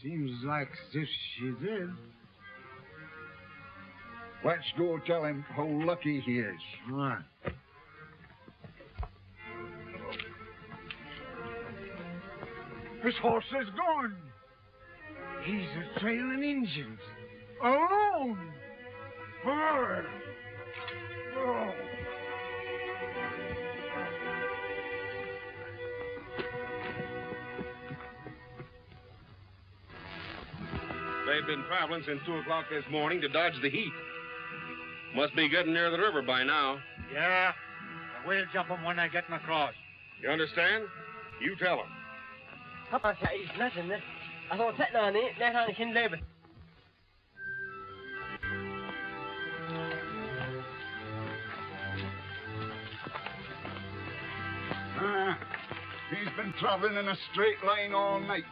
Seems like as if she did. Let's go tell him how lucky he is. All right. His horse is gone. He's a trailing Indians. Alone. Her. Oh. They've been traveling since 2 o'clock this morning to dodge the heat. Must be getting near the river by now. Yeah. We'll jump them when they get across. You understand? You tell them. Papa sa islasan na. Ako sa nani, nasa sin lebe. He's been traveling in a straight line all night.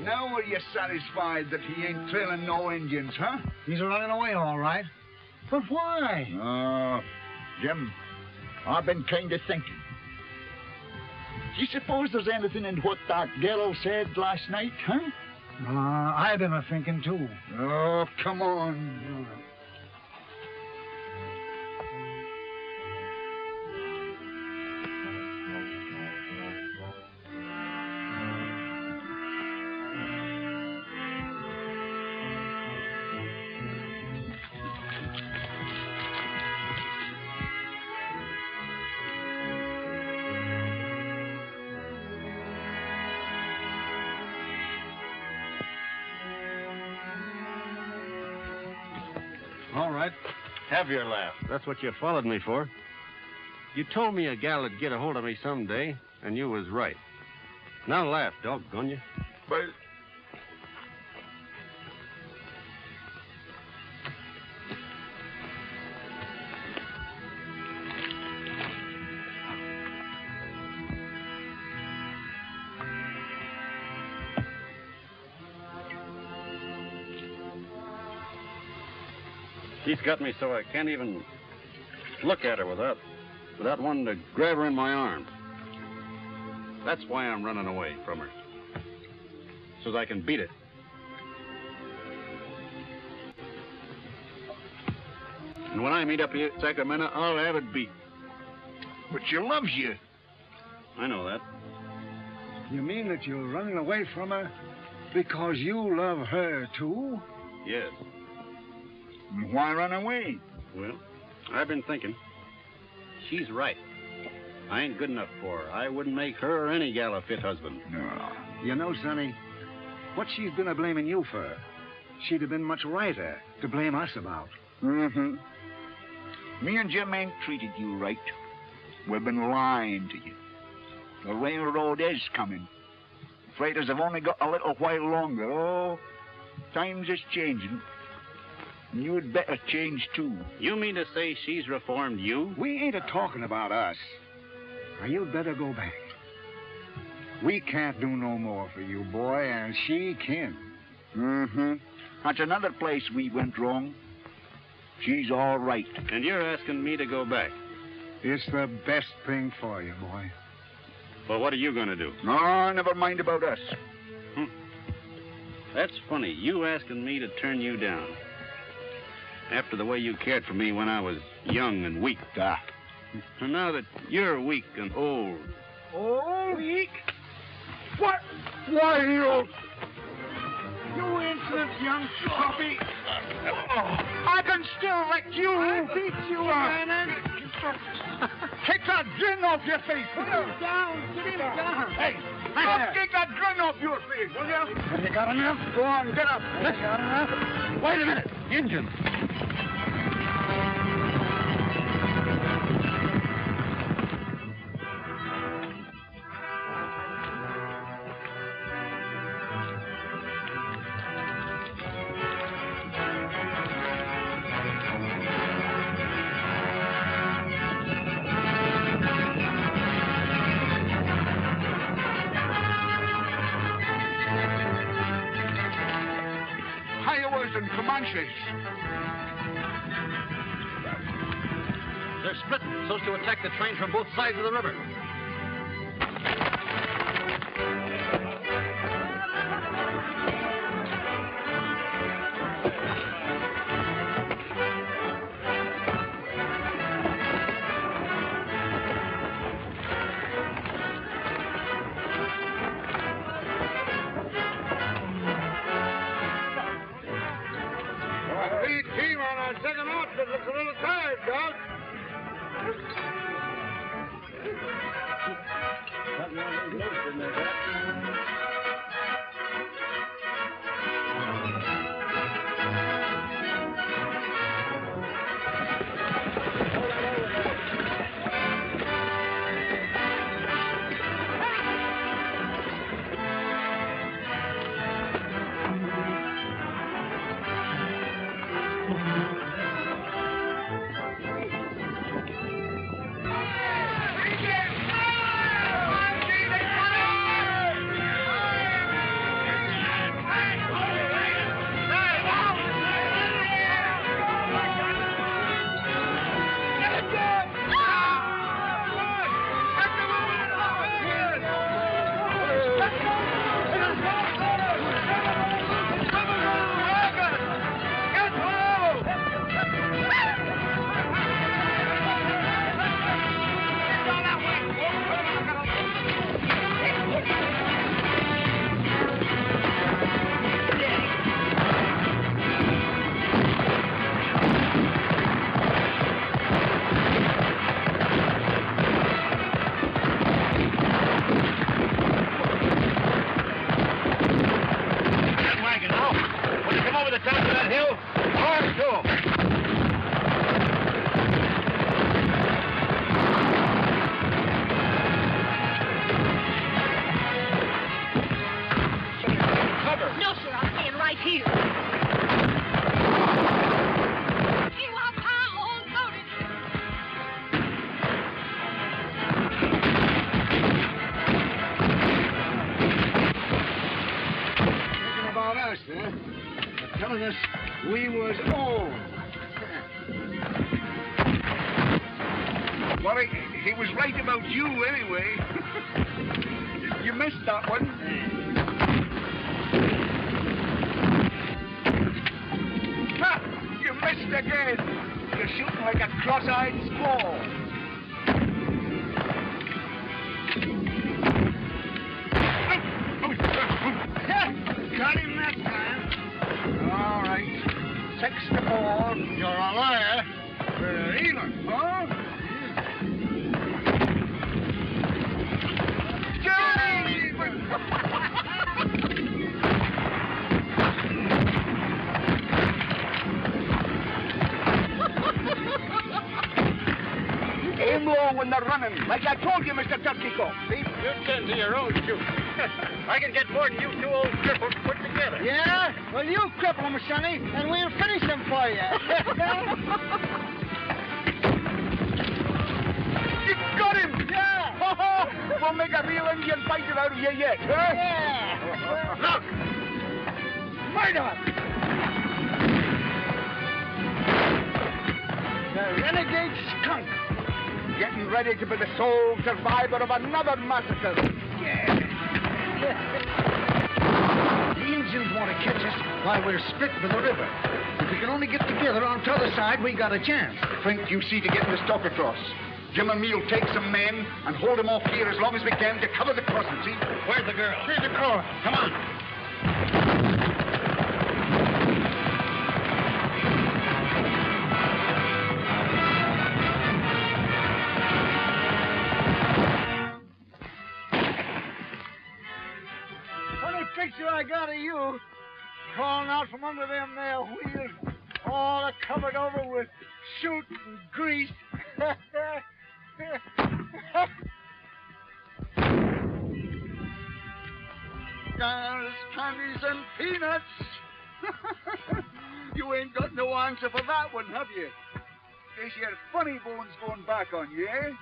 Now are you satisfied that he ain't trailing no Indians, huh? He's running away, all right. But why? Jim, I've been kind of thinking. Do you suppose there's anything in what that girl said last night, huh? I've been a-thinking, too. Oh, come on. All right. Have your laugh. That's what you followed me for. You told me a gal would get a hold of me someday, and you was right. Now laugh, doggone you. But... She's got me so I can't even look at her without wanting to grab her in my arms. That's why I'm running away from her. So that I can beat it. And when I meet up here at Sacramento, I'll have it beat. But she loves you. I know that. You mean that you're running away from her because you love her, too? Yes. Why run away? Well, I've been thinking. She's right. I ain't good enough for her. I wouldn't make her or any gal a fit husband. No. You know, Sonny, what she's been a-blaming you for, she'd have been much righter to blame us about. Mm-hmm. Me and Jim ain't treated you right. We've been lying to you. The railroad is coming. Freighters have only got a little while longer. Oh, times is changing. And you'd better change, too. You mean to say she's reformed you? We ain't a-talking about us. Now, you'd better go back. We can't do no more for you, boy, and she can. Mm-hmm. That's another place we went wrong. She's all right. And you're asking me to go back? It's the best thing for you, boy. Well, what are you going to do? No, never mind about us. That's funny. You asking me to turn you down. After the way you cared for me when I was young and weak. And now that you're weak and old. Oh, weak? What? Why, you insolent young puppy. I can still wreck you. I'll beat you, Bannon. Take that grin off your face. Put him down. Get him down. Hey, take that grin off your face, will you? Have you got enough? Go on, get up. Have you got enough? Wait a minute. Injun. And Comanches. They're splitting so as to attack the train from both sides of the river. Second outfit looks a little tired, Doc. telling us we was old. Well, he was right about you anyway. You missed that one. Ha! You missed again. You're shooting like a cross-eyed squall. Got him that time. All right. 6-4. You're a liar. Even, huh? Aim low when they're running, like I told you, Mr. Turkeyco. See? You tend to your own shoot. I can get more than you two old cripples put together. Yeah? Well, you cripple him, Sonny, and we'll finish him for you. You got him! Yeah! We'll make a real Indian fighter out of you yet, huh? Yeah! Look! Murder! The renegade skunk. Getting ready to be the sole survivor of another massacre. Yeah. The Indians want to catch us while we're split by the river. If we can only get together on the other side, we got a chance. Flint, you see to getting the stock across. Jim and me'll take some men and hold them off here as long as we can to cover the crossing, see? Where's the girl? Here's the car. Come on. Funny picture I got of you crawling out from under them there wheels, all covered over with soot and grease. Cigars, candies, and peanuts. You ain't got no answer for that one, have you? There's your funny bones going back on you, eh?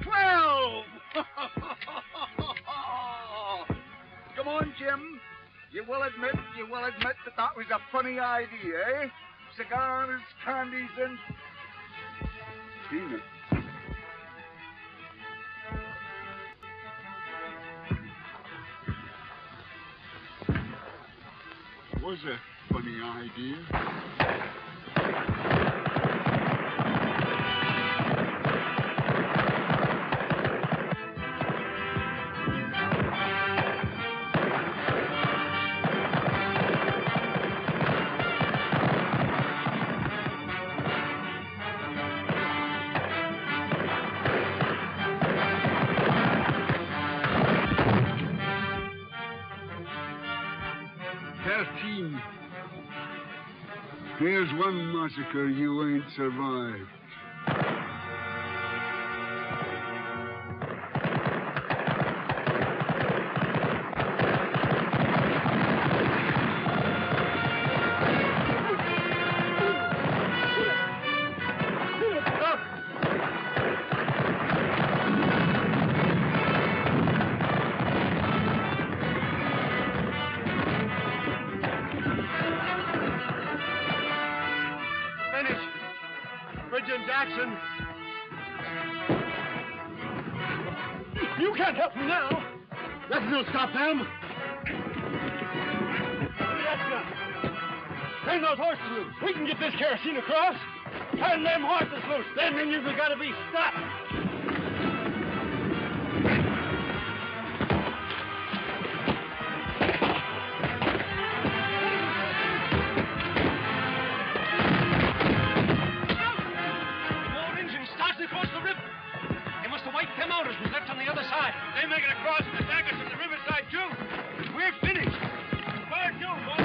12! Come on, Jim. You will admit that that was a funny idea, eh? Cigars, candies, and peanuts. Was a funny idea. Here's one massacre you ain't survived. Jackson. You can't help him now. Nothing will stop them. Turn those horses loose. We can get this kerosene across. Turn them horses loose. Them Indians have got to be stopped. They make it across and attack us from the riverside, too. We're finished. Fire too, boy.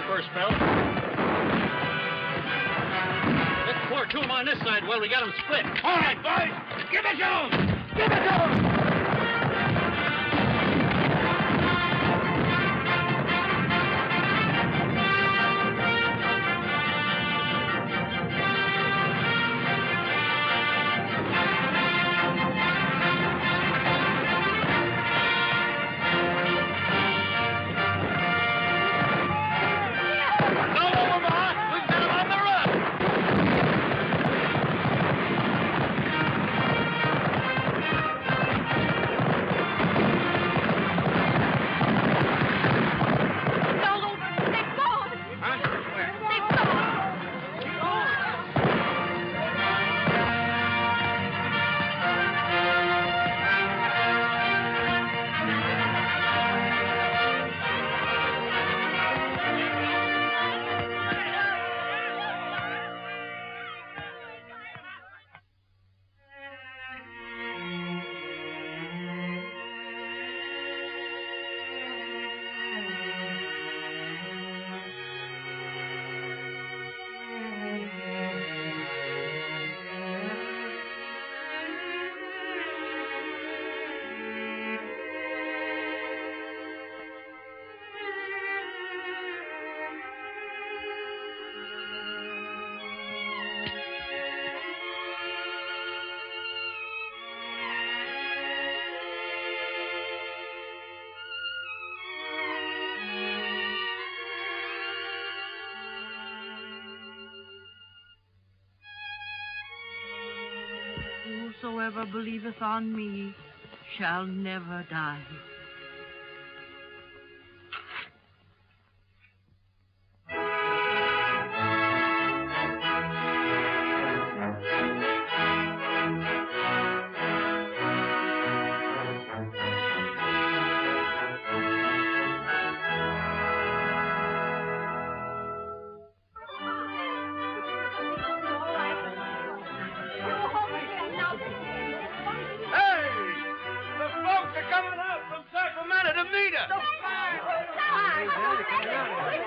first, fella. Let's pour two of them on this side while we got them split. All right, boys. Give it to them. Give it to them. Whosoever believeth on me shall never die.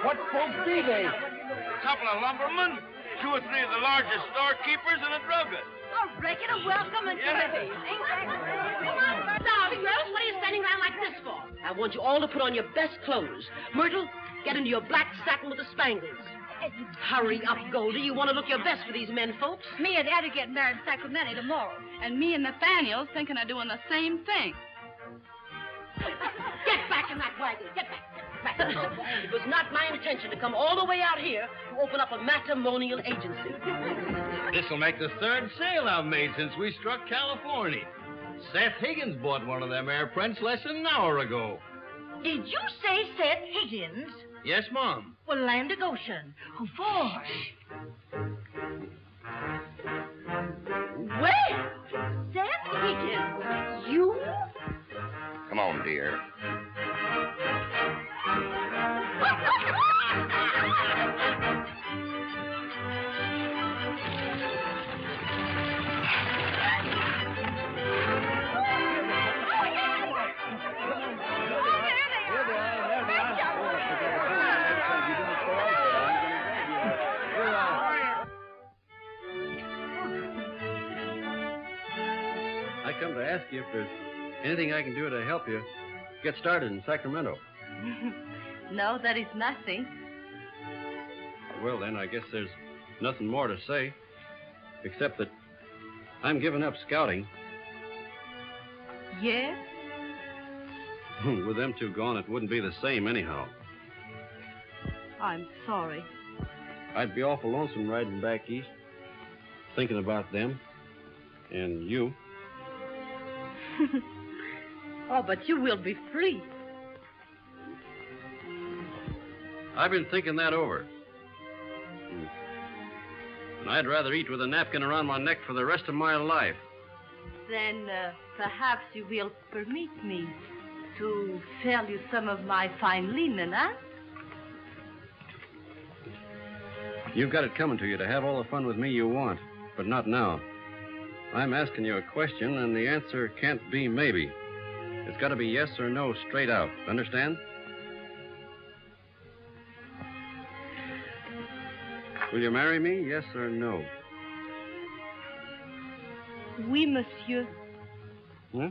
What folks be they? A couple of lumbermen, 2 or 3 of the largest storekeepers, and a druggist. A regular welcome and service. Now, girls, what are you standing around like this for? I want you all to put on your best clothes. Myrtle, get into your black satin with the spangles. Hurry up, Goldie. You want to look your best for these men, folks. Me and Eddie get married in Sacramento tomorrow. And me and Nathaniel's thinking of doing the same thing. Get back in that wagon. Get back. It was not my intention to come all the way out here to open up a matrimonial agency. This'll make the 3rd sale I've made since we struck California. Seth Higgins bought one of them air prints less than an hour ago. Did you say Seth Higgins? Yes, Mom. Well, land of Goshen. Oh, boy. Well, Seth Higgins, you? Come on, dear. I come to ask you if there's anything I can do to help you get started in Sacramento. No, there is nothing. Well, then, I guess there's nothing more to say, except that I'm giving up scouting. Yes? With them 2 gone, it wouldn't be the same anyhow. I'm sorry. I'd be awful lonesome riding back east, thinking about them and you. Oh, but you will be free. I've been thinking that over. And I'd rather eat with a napkin around my neck for the rest of my life. Then perhaps you will permit me to sell you some of my fine linen, huh? You've got it coming to you to have all the fun with me you want, but not now. I'm asking you a question, and the answer can't be maybe. It's got to be yes or no straight out. Understand? Will you marry me, yes or no? Oui, monsieur. Hmm?